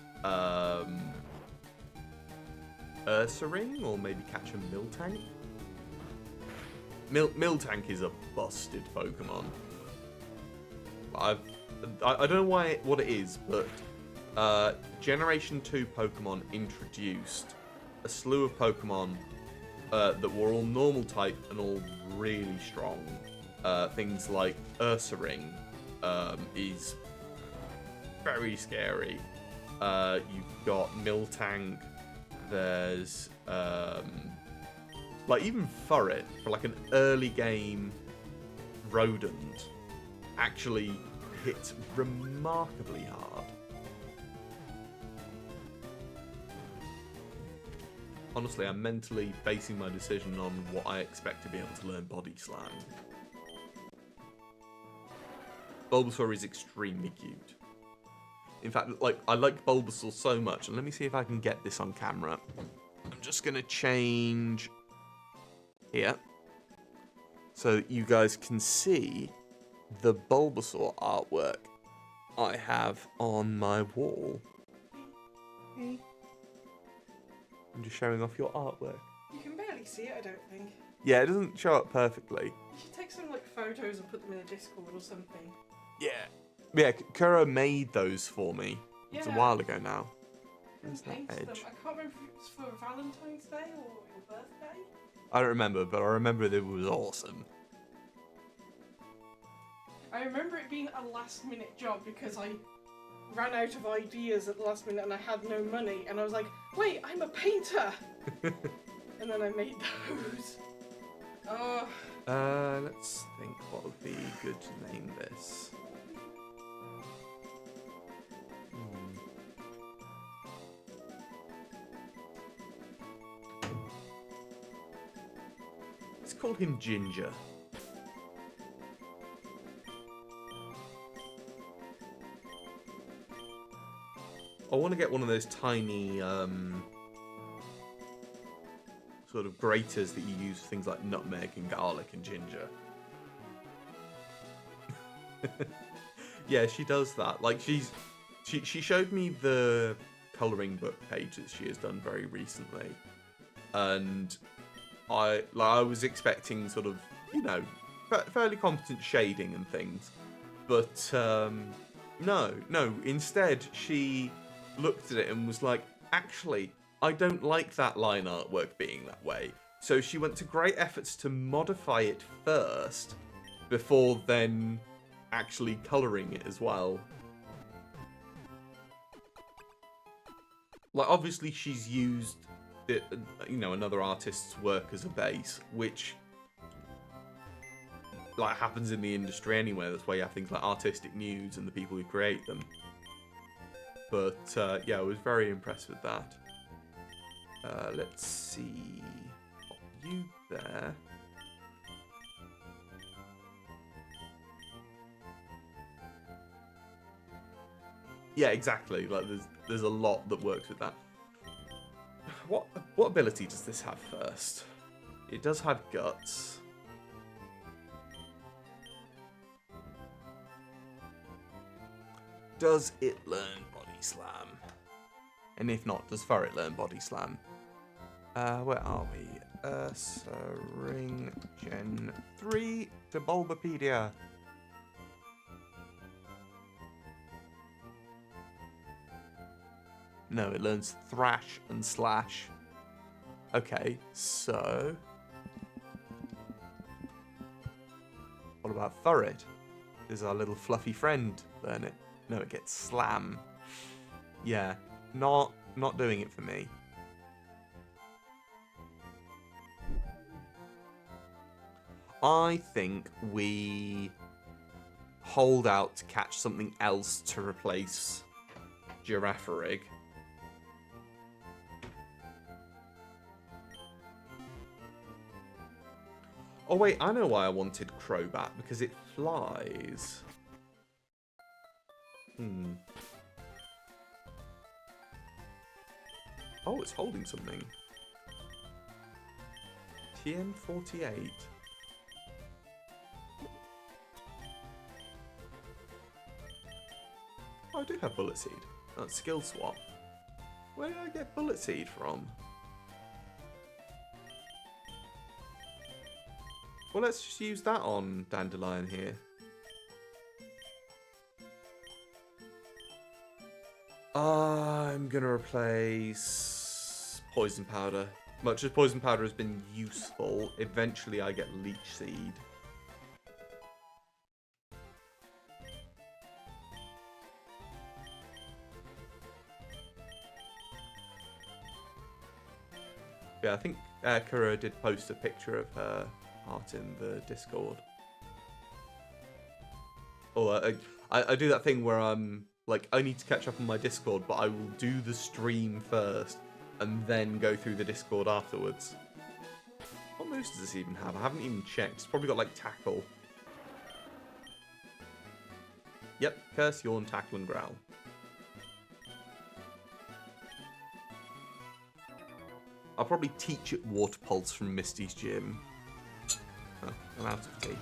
Ursaring, or maybe catch a Miltank. Miltank is a busted Pokemon. I don't know what it is, but Generation 2 Pokemon introduced a slew of Pokemon that were all normal type and all really strong. Things like Ursaring is very scary. You've got Miltank. There's like even Furret, for like an early game rodent, actually hits remarkably hard. Honestly, I'm mentally basing my decision on what I expect to be able to learn Body Slam. Bulbasaur is extremely cute. In fact, I like Bulbasaur so much, and let me see if I can get this on camera. I'm just gonna change here, so you guys can see the Bulbasaur artwork I have on my wall. I'm just showing off your artwork. You can barely see it, I don't think. Yeah, it doesn't show up perfectly. You should take some like photos and put them in a Discord or something. Yeah. Yeah, Kuro made those for me. It's a Yeah. while ago now. And Where's that painted them. edge? I can't remember if it was for Valentine's Day or your birthday. I don't remember, but I remember that it was awesome. I remember it being a last minute job because I ran out of ideas at the last minute and I had no money, and I was like, wait, I'm a painter! And then I made those. Oh. Let's think what would be good to name this. Let's call him Ginger. I want to get one of those tiny sort of graters that you use for things like nutmeg and garlic and ginger. Yeah, she does that. Like she showed me the colouring book page that she has done very recently, and I was expecting sort of, you know, fairly competent shading and things, but no. Instead, she looked at it and was like, actually, I don't like that line artwork being that way. So she went to great efforts to modify it first, before then actually colouring it as well. Like, obviously she's used it, you know, another artist's work as a base, which like happens in the industry anyway. That's why you have things like artistic nudes and the people who create them. But yeah, I was very impressed with that. Let's see. Pop you there. Yeah, exactly. Like there's a lot that works with that. What ability does this have first? It does have guts. Does it learn Body Slam? And if not, does Furret learn Body Slam? Where are we? Ring Gen 3 to Bulbapedia. No, it learns Thrash and Slash. Okay, so... what about Furret? Does our little fluffy friend learn it? No, it gets Slam. Yeah, not doing it for me. I think we hold out to catch something else to replace Girafarig. Oh wait, I know why I wanted Crobat, because it flies. Oh, it's holding something. TN48. Oh, I do have Bullet Seed. That's skill swap. Where did I get Bullet Seed from? Well, let's just use that on Dandelion here. I'm going to replace Poison Powder. Much as Poison Powder has been useful, eventually I get Leech Seed. Yeah, I think Kuro did post a picture of her art in the Discord. Or I do that thing where I'm like, I need to catch up on my Discord, but I will do the stream first and then go through the Discord afterwards. What moves does this even have? I haven't even checked. It's probably got like Tackle. Yep, Curse, Yawn, Tackle, and Growl. I'll probably teach it Water Pulse from Misty's gym. Oh, I'm out of tea.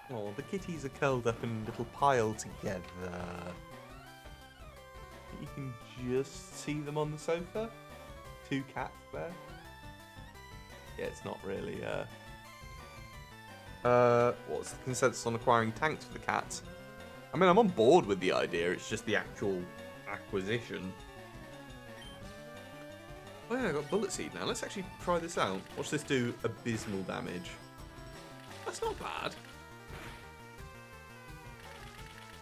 Oh, the kitties are curled up in a little pile together. You can just see them on the sofa. Two cats there. Yeah, it's not really, what's the consensus on acquiring tanks for the cats? I mean, I'm on board with the idea, it's just the actual acquisition. Oh yeah, I got Bullet Seed now. Let's actually try this out. Watch this do abysmal damage. That's not bad.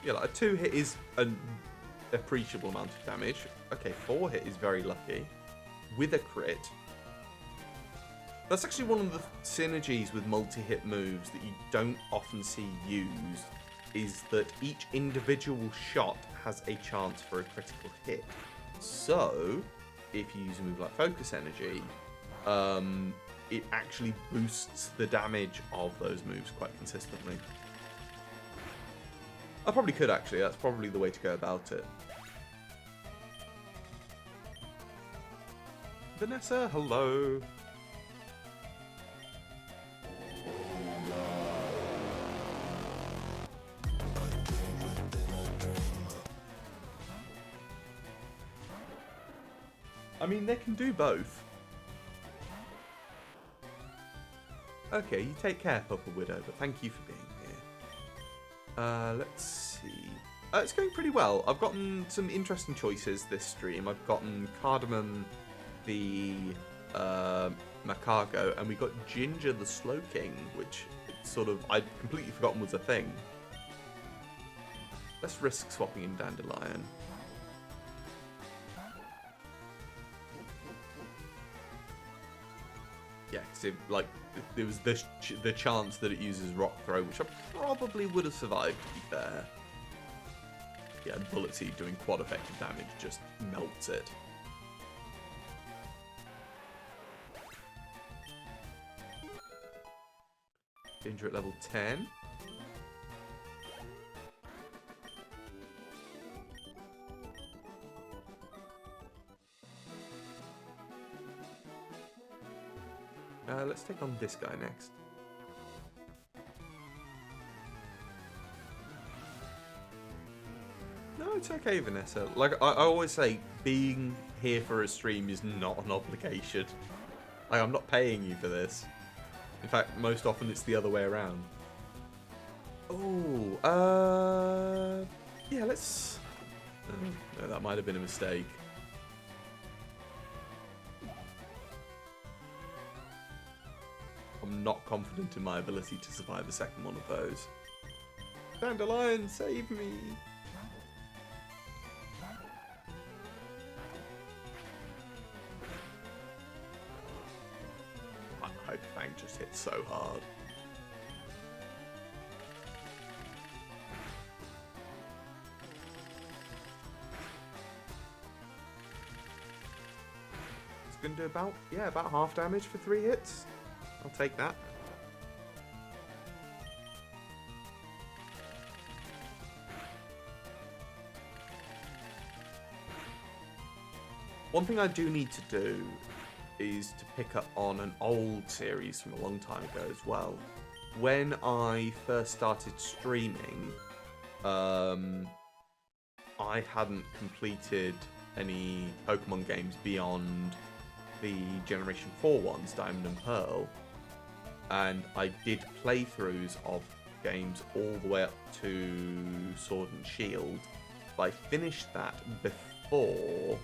Yeah, like a 2-hit is an appreciable amount of damage. Okay, 4-hit is very lucky. With a crit. That's actually one of the synergies with multi-hit moves that you don't often see used, is that each individual shot has a chance for a critical hit. So, if you use a move like Focus Energy, it actually boosts the damage of those moves quite consistently. I probably could actually, that's probably the way to go about it. Vanessa, hello. I mean, they can do both. Okay, you take care, Papa Widow, but thank you for being here. Let's see. It's going pretty well. I've gotten some interesting choices this stream. I've gotten Cardamom, the Macago, and we got Ginger the Slowking, which sort of I'd completely forgotten was a thing. Let's risk swapping in Dandelion. Yeah, because there was the chance that it uses Rock Throw, which I probably would have survived, to be fair. Yeah, Bullet Seed doing quad effective damage just melts it. Ginger at level 10. Let's take on this guy next. No, it's okay, Vanessa. Like, I always say, being here for a stream is not an obligation. Like, I'm not paying you for this. In fact, most often it's the other way around. Oh, yeah, let's... Oh, no, that might have been a mistake. I'm not confident in my ability to survive a second one of those. Dandelion, save me! My Hyper Fang just hit so hard. It's gonna do about half damage for 3 hits. I'll take that. One thing I do need to do is to pick up on an old series from a long time ago as well. When I first started streaming, I hadn't completed any Pokemon games beyond the Generation 4 ones, Diamond and Pearl, and I did playthroughs of games all the way up to Sword and Shield, but I finished that before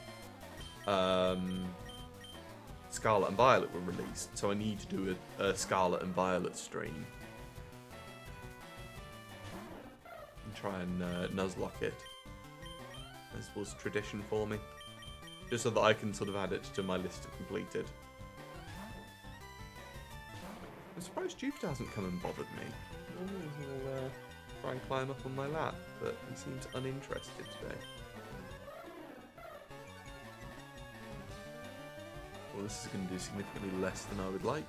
Scarlet and Violet were released, so I need to do a Scarlet and Violet stream and try and Nuzlocke it, as was tradition for me. Just so that I can sort of add it to my list of completed. I'm surprised Jupiter hasn't come and bothered me. Normally he'll try and climb up on my lap, but he seems uninterested today. Well, this is going to do significantly less than I would like.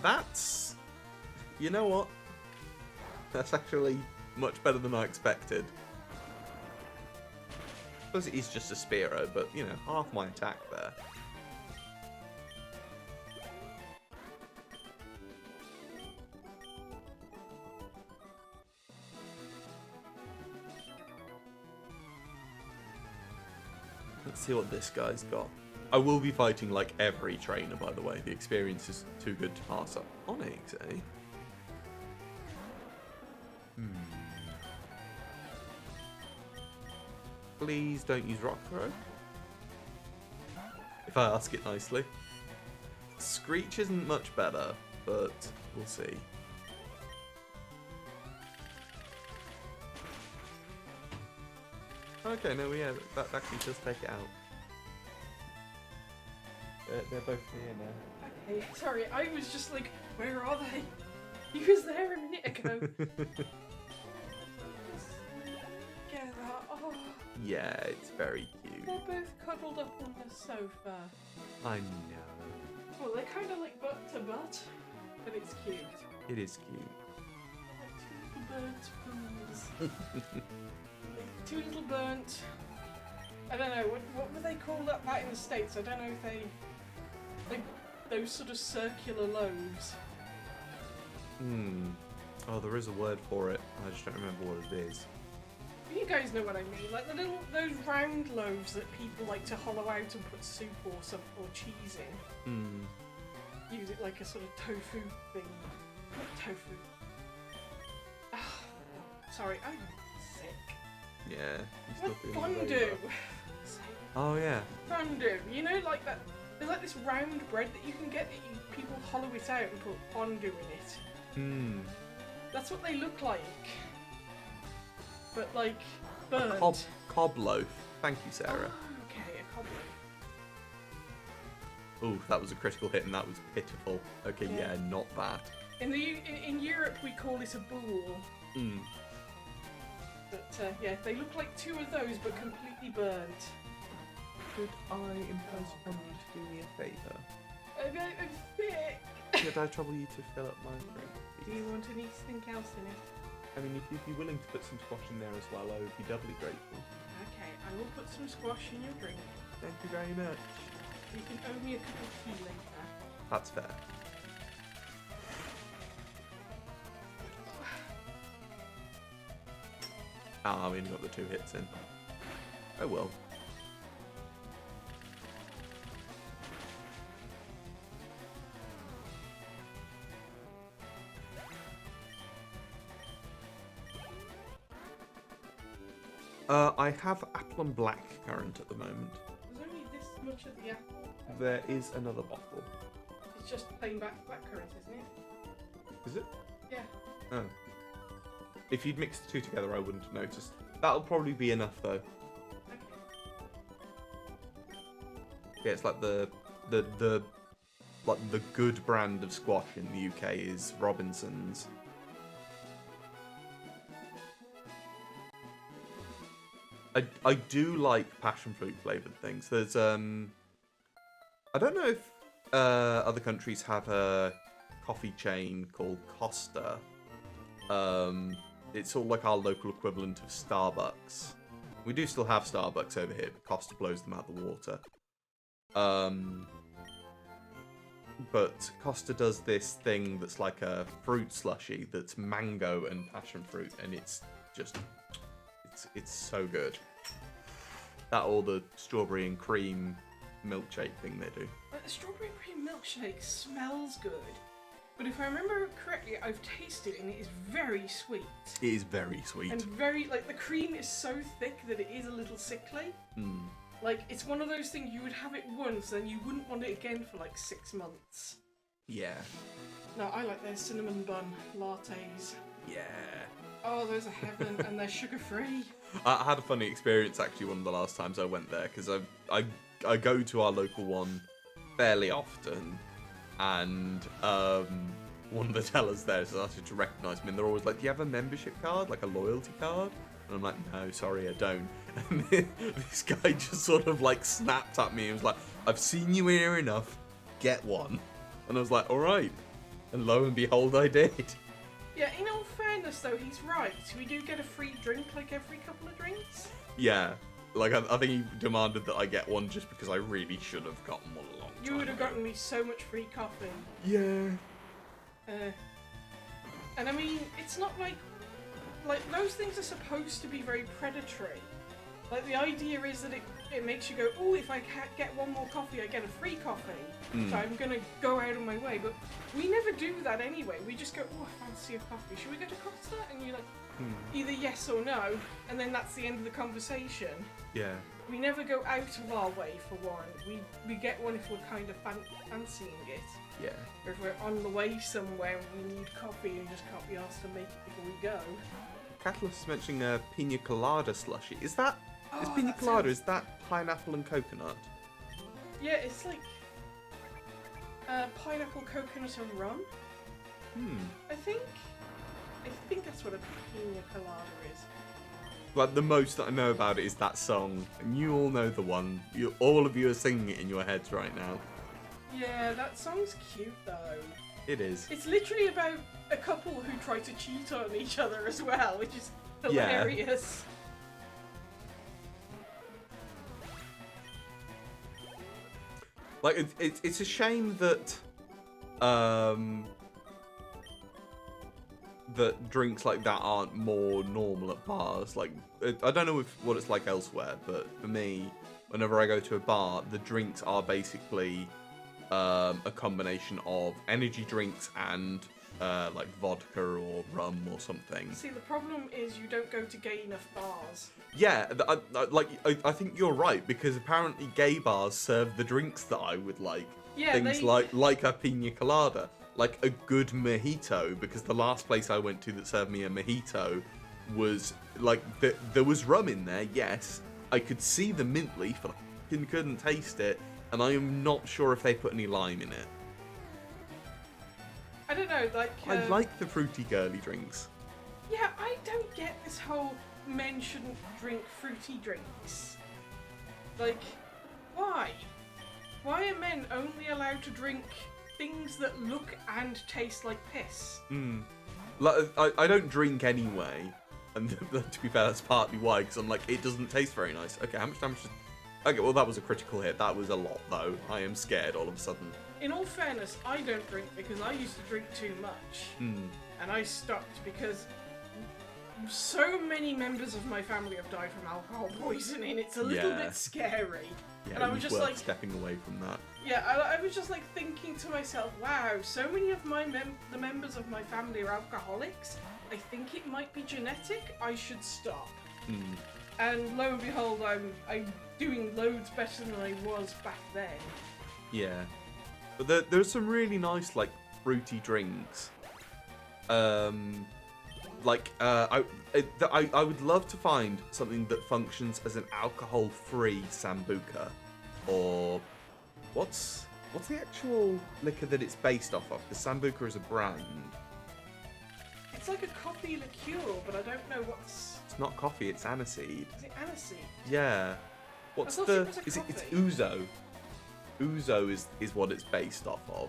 That's... You know what? That's actually much better than I expected. I suppose it is just a Spearow, but, you know, half my attack there. Let's see what this guy's got. I will be fighting like every trainer, by the way. The experience is too good to pass up. Onyx, eh? Please don't use Rock Throw. If I ask it nicely. Screech isn't much better, but we'll see. Okay, no, yeah, that actually does take it out. They're both here now. Okay, sorry, I was just like, where are they? He was there a minute ago. Get that. Oh. Yeah, it's very cute. They're both cuddled up on the sofa. I know. Well, they're kind of like butt to butt, but it's cute. It is cute. Like two little burnt fools. Like two little burnt. I don't know, what would they call that in the States? I don't know if they... Like, those sort of circular loaves. Oh, there is a word for it. I just don't remember what it is. You guys know what I mean, like those round loaves that people like to hollow out and put soup or cheese in. Use it like a sort of tofu thing. Not tofu. Ah, sorry, I'm sick. Yeah. What fondue? Oh yeah. Fondue. You know, like that. There's like this round bread that you can get that people hollow it out and put fondue in it. That's what they look like. But like burnt. A cob loaf. Thank you, Sarah. Oh, okay, a cob loaf. Ooh, that was a critical hit and that was pitiful. Okay, yeah, not that. In Europe we call it a boule. But yeah, they look like two of those but completely burnt. Could I impose upon you to do me a favour? I'm sick. Could I trouble you to fill up my drink, please? Do you want anything else in it? I mean, if you'd be willing to put some squash in there as well, I would be doubly grateful. Okay, I will put some squash in your drink. Thank you very much. You can owe me a cup of tea later. That's fair. Ah, we only got the 2 hits in. Oh well. I have apple and black currant at the moment. There's only this much of the apple. There is another bottle. It's just plain blackcurrant, isn't it? Is it? Yeah. Oh. If you'd mix the 2 together, I wouldn't have noticed. That'll probably be enough, though. Okay. Yeah, it's like the good brand of squash in the UK is Robinson's. I do like passion fruit flavoured things. There's I don't know if other countries have a coffee chain called Costa. It's sort of like our local equivalent of Starbucks. We do still have Starbucks over here, but Costa blows them out of the water. But Costa does this thing that's like a fruit slushy that's mango and passion fruit, and it's just it's so good. That or the strawberry and cream milkshake thing they do. The strawberry and cream milkshake smells good, but if I remember correctly, I've tasted it and it is very sweet. It is very sweet. And very, like, the cream is so thick that it is a little sickly. Mm. Like, it's one of those things you would have it once and you wouldn't want it again for like 6 months. Yeah. No, I like their cinnamon bun lattes. Yeah. Oh, those are heaven, and they're sugar-free. I had a funny experience actually one of the last times I went there, because I go to our local one fairly often, and one of the tellers there started to recognise me, and they're always like, do you have a membership card, like a loyalty card? And I'm like, no, sorry, I don't. And this guy just sort of like snapped at me and was like, I've seen you here enough, get one. And I was like, alright. And lo and behold, I did. Yeah, in all fairness though, he's right. We do get a free drink like every couple of drinks. Yeah. Like, I think he demanded that I get one just because I really should have gotten one a long time You would have ago. gotten me so much free coffee. Yeah. And I mean, it's not like those things are supposed to be very predatory. Like, the idea is that it makes you go, oh, if I can't get one more coffee, I get a free coffee. So I'm going to go out of my way. But we never do that anyway. We just go, oh, I fancy a coffee. Should we go to Costa? And you're like, either yes or no. And then that's the end of the conversation. Yeah. We never go out of our way for one. We get one if we're kind of fancying it. Yeah. Or if we're on the way somewhere and we need coffee and just can't be asked to make it before we go. Catalyst is mentioning a pina colada slushy. Is pina that colada, sounds- is that pineapple and coconut? Yeah, it's like pineapple, coconut, and rum. I think that's what a pina colada is. Like, the most that I know about it is that song, and you all know the one. All of you are singing it in your heads right now. Yeah, that song's cute though. It is. It's literally about a couple who try to cheat on each other as well, which is Yeah. hilarious. Like, it's a shame that that drinks like that aren't more normal at bars. Like, I don't know what it's like elsewhere, but for me, whenever I go to a bar, the drinks are basically a combination of energy drinks and like vodka or rum or something. See, the problem is you don't go to gay enough bars. Yeah, I think you're right, because apparently gay bars serve the drinks that I would like. Yeah, Things like a pina colada, like a good mojito, because the last place I went to that served me a mojito was like there was rum in there. Yes, I could see the mint leaf, but I couldn't taste it, and I am not sure if they put any lime in it. I don't know, like... I like the fruity girly drinks. Yeah, I don't get this whole men shouldn't drink fruity drinks. Like, why? Why are men only allowed to drink things that look and taste like piss? Like, I don't drink anyway, and to be fair, that's partly why, because I'm like, it doesn't taste very nice. Okay, how much damage Okay, well, that was a critical hit. That was a lot, though. I am scared all of a sudden. In all fairness, I don't drink because I used to drink too much. And I stopped because so many members of my family have died from alcohol poisoning. It's a little bit scary. Yeah, and I it was just worth like stepping away from that. Yeah, I was just like thinking to myself, wow, so many of the members of my family are alcoholics. I think it might be genetic. I should stop. And lo and behold, I'm doing loads better than I was back then. Yeah, but there's some really nice like fruity drinks. I would love to find something that functions as an alcohol-free sambuca, or what's the actual liquor that it's based off of? Because sambuca is a brand. It's like a coffee liqueur, but I don't know what's. It's not coffee. It's aniseed. Is it aniseed? Yeah. What's thought the? it was a Is it? It's coffee. ouzo. Ouzo is what it's based off of,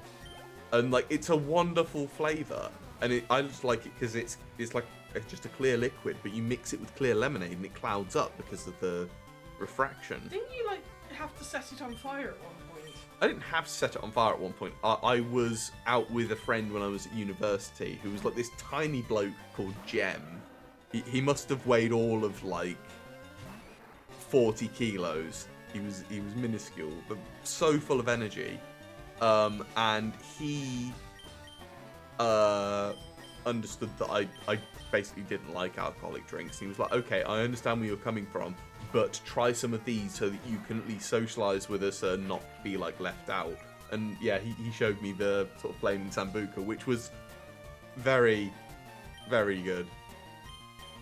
and like it's a wonderful flavour, and I just like it because it's like it's just a clear liquid, but you mix it with clear lemonade and it clouds up because of the refraction. Didn't you like have to set it on fire at one point? I didn't have to set it on fire at one point. I was out with a friend when I was at university who was like this tiny bloke called Jem. He must have weighed all of like 40 kilos. He was minuscule, but so full of energy. And he understood that I basically didn't like alcoholic drinks. He was like, okay, I understand where you're coming from, but try some of these so that you can at least socialise with us and not be like left out. And yeah, he showed me the sort of flaming sambuca, which was very, very good.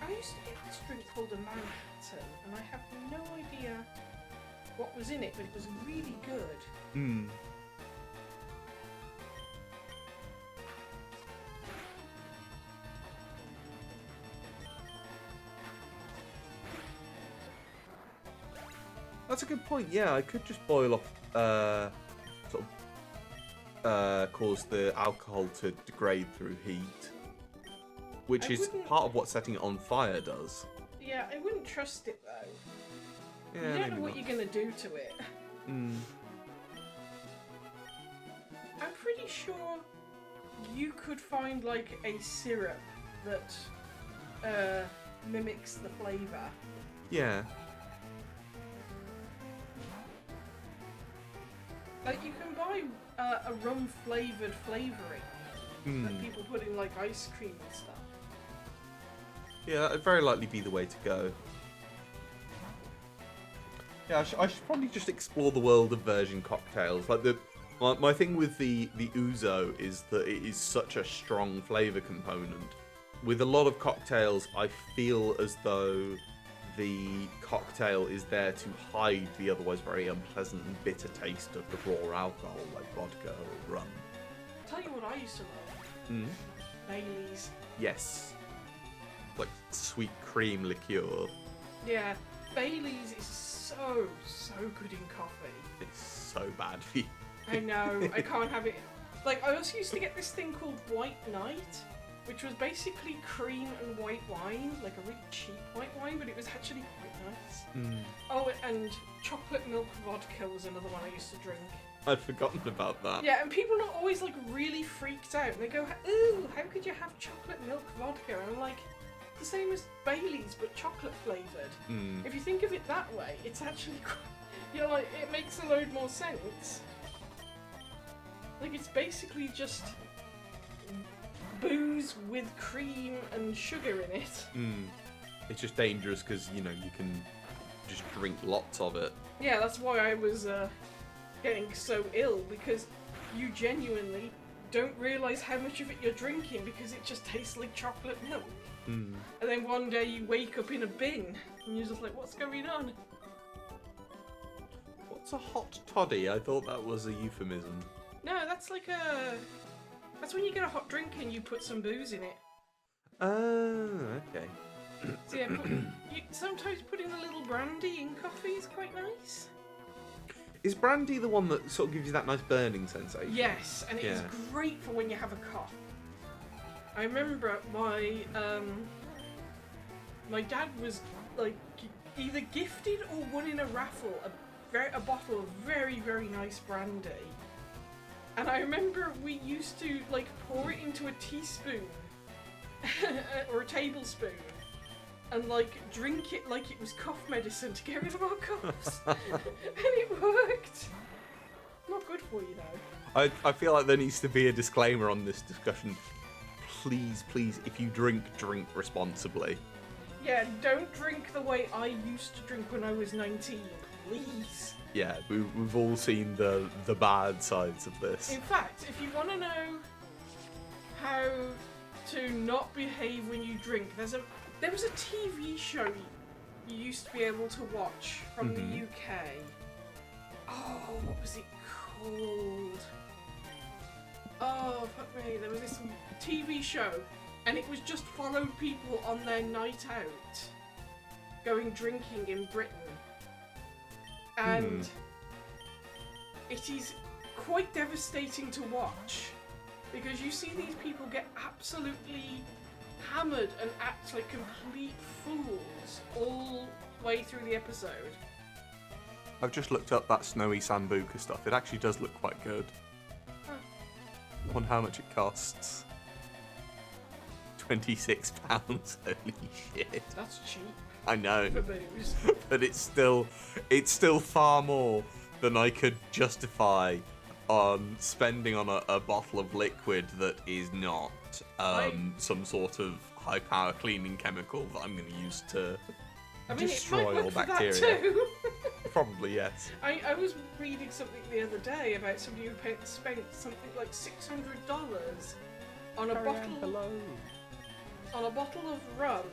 I used to get this drink called a Manhattan, and I have no idea what was in it, but it was really good. That's a good point. Yeah, I could just boil off, cause the alcohol to degrade through heat, which I is wouldn't- part of what setting it on fire does. Yeah, I wouldn't trust it though. Yeah, You don't maybe know what not. you're gonna do to it. I'm pretty sure you could find like a syrup that mimics the flavour. Yeah. Like you can buy a rum flavoured flavouring that people put in like ice cream and stuff. Yeah, that'd very likely be the way to go. Yeah, I should probably just explore the world of version cocktails. Like my thing with the ouzo is that it is such a strong flavour component. With a lot of cocktails, I feel as though the cocktail is there to hide the otherwise very unpleasant and bitter taste of the raw alcohol, like vodka or rum. Tell you what I used to love. Baileys. Yes. Like sweet cream liqueur. Yeah, Baileys is so good in coffee. It's so bad for you. I know, I can't have it. Like, I also used to get this thing called White Knight, which was basically cream and white wine, like a really cheap white wine, but it was actually quite nice. Oh, and chocolate milk vodka was another one I used to drink. I'd forgotten about that. Yeah, and people are always like really freaked out, and they go, "Ooh, how could you have chocolate milk vodka?" And I'm like, the same as Baileys, but chocolate flavoured. If you think of it that way, it's actually quite, you know, like, it makes a load more sense. Like, it's basically just booze with cream and sugar in it. It's just dangerous because, you know, you can just drink lots of it. Yeah, that's why I was getting so ill, because you genuinely don't realise how much of it you're drinking because it just tastes like chocolate milk. And then one day you wake up in a bin and you're just like, what's going on? What's a hot toddy? I thought that was a euphemism. No, that's like that's when you get a hot drink and you put some booze in it. Oh, okay. So yeah, you sometimes putting a little brandy in coffee is quite nice. Is brandy the one that sort of gives you that nice burning sensation? Yes, and it is Yeah. great for when you have a cough. I remember my dad was like either gifted or won in a raffle a bottle of very, very nice brandy. And I remember we used to like pour it into a teaspoon or a tablespoon and like drink it like it was cough medicine to get rid of our coughs. And it worked. Not good for you though. I feel like there needs to be a disclaimer on this discussion. Please, please, if you drink responsibly. Yeah, don't drink the way I used to drink when I was 19, please. Yeah, we've all seen the bad sides of this. In fact, if you want to know how to not behave when you drink, there was a TV show you used to be able to watch from the UK. Oh, what was it called? Oh, fuck me. There was this TV show, and it was just followed people on their night out going drinking in Britain. And it is quite devastating to watch because you see these people get absolutely hammered and act like complete fools all the way through the episode. I've just looked up that snowy Sambuca stuff. It actually does look quite good. Huh. I wonder how much it costs. £26. Holy shit. That's cheap I know. for booze. But it's still far more than I could justify on spending on a bottle of liquid that is not some sort of high power cleaning chemical that I'm going to use to destroy all bacteria. That too. Probably yes. I was reading something the other day about somebody who spent something like $600 on a bottle of rum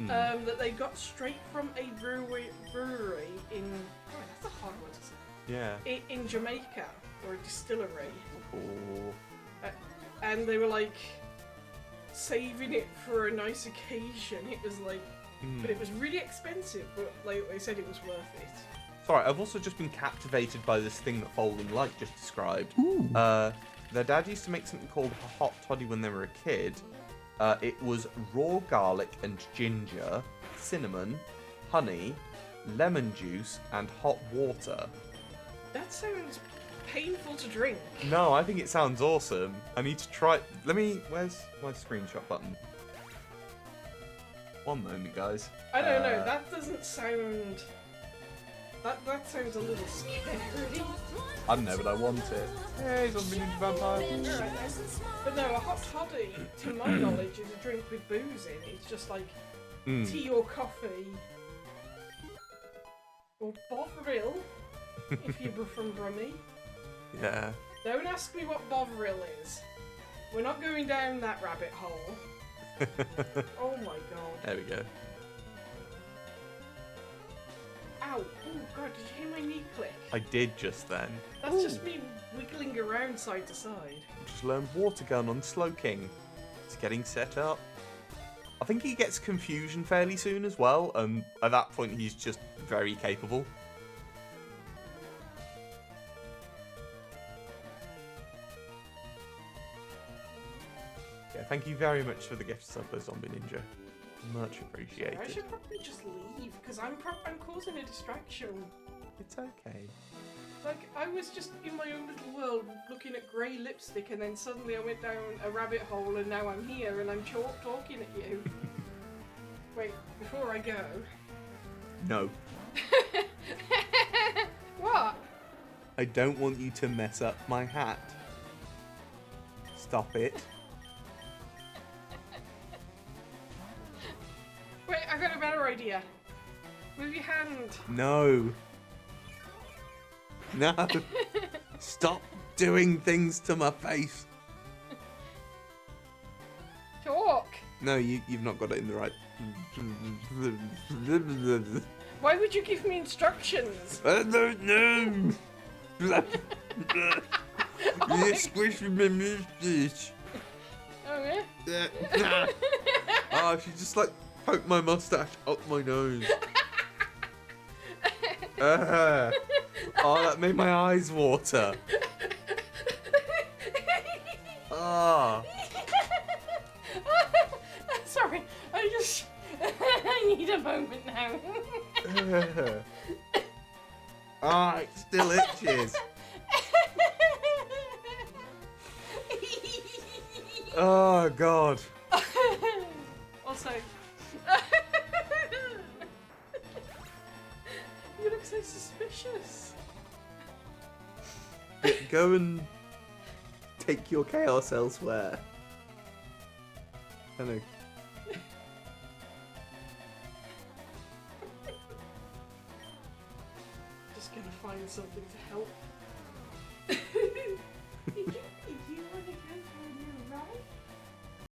that they got straight from a brewery in that's a hard word to say. Yeah. In Jamaica, or a distillery. Oh. And they were like saving it for a nice occasion. It was like, but it was really expensive. But like they said, it was worth it. Sorry, I've also just been captivated by this thing that Folding Light just described. Their dad used to make something called a hot toddy when they were a kid. It was raw garlic and ginger, cinnamon, honey, lemon juice, and hot water. That sounds painful to drink. No, I think it sounds awesome. I need to try. Where's my screenshot button? One moment, guys. I don't know. That doesn't sound. That sounds a little scary. I don't know, but I want it. Hey, zombie ninja vampire. Alright, but no, a hot toddy, to my knowledge, is a drink with booze in. It's just like tea or coffee. Or Bovril, if you're from Brummie. Yeah. Don't ask me what Bovril is. We're not going down that rabbit hole. Oh my god. There we go. Ow. Oh god, did you hear my knee click? I did just then. That's just me wiggling around side to side. Just learned water gun on Slow King. It's getting set up. I think he gets confusion fairly soon as well, and at that point he's just very capable. Yeah, thank you very much for the gift sub, Zombie Ninja. Much appreciated. I should probably just leave because I'm causing a distraction. It's okay. Like I was just in my own little world looking at grey lipstick, and then suddenly I went down a rabbit hole, and now I'm here and I'm talking at you. Wait, before I go. No. What? I don't want you to mess up my hat. Stop it. Wait, I got a better idea. Move your hand. No. No. Stop doing things to my face. Talk. No, you've not got it in the right. Why would you give me instructions? I don't know. You're squishing my moustache. Oh yeah? Oh, she just like poked my mustache up my nose. Oh, that made my eyes water. Ah. Sorry, I need a moment now. Ah, it still itches. Oh, God. Also, you look so suspicious. Go and take your chaos elsewhere. I know. Just gonna find something to help. You are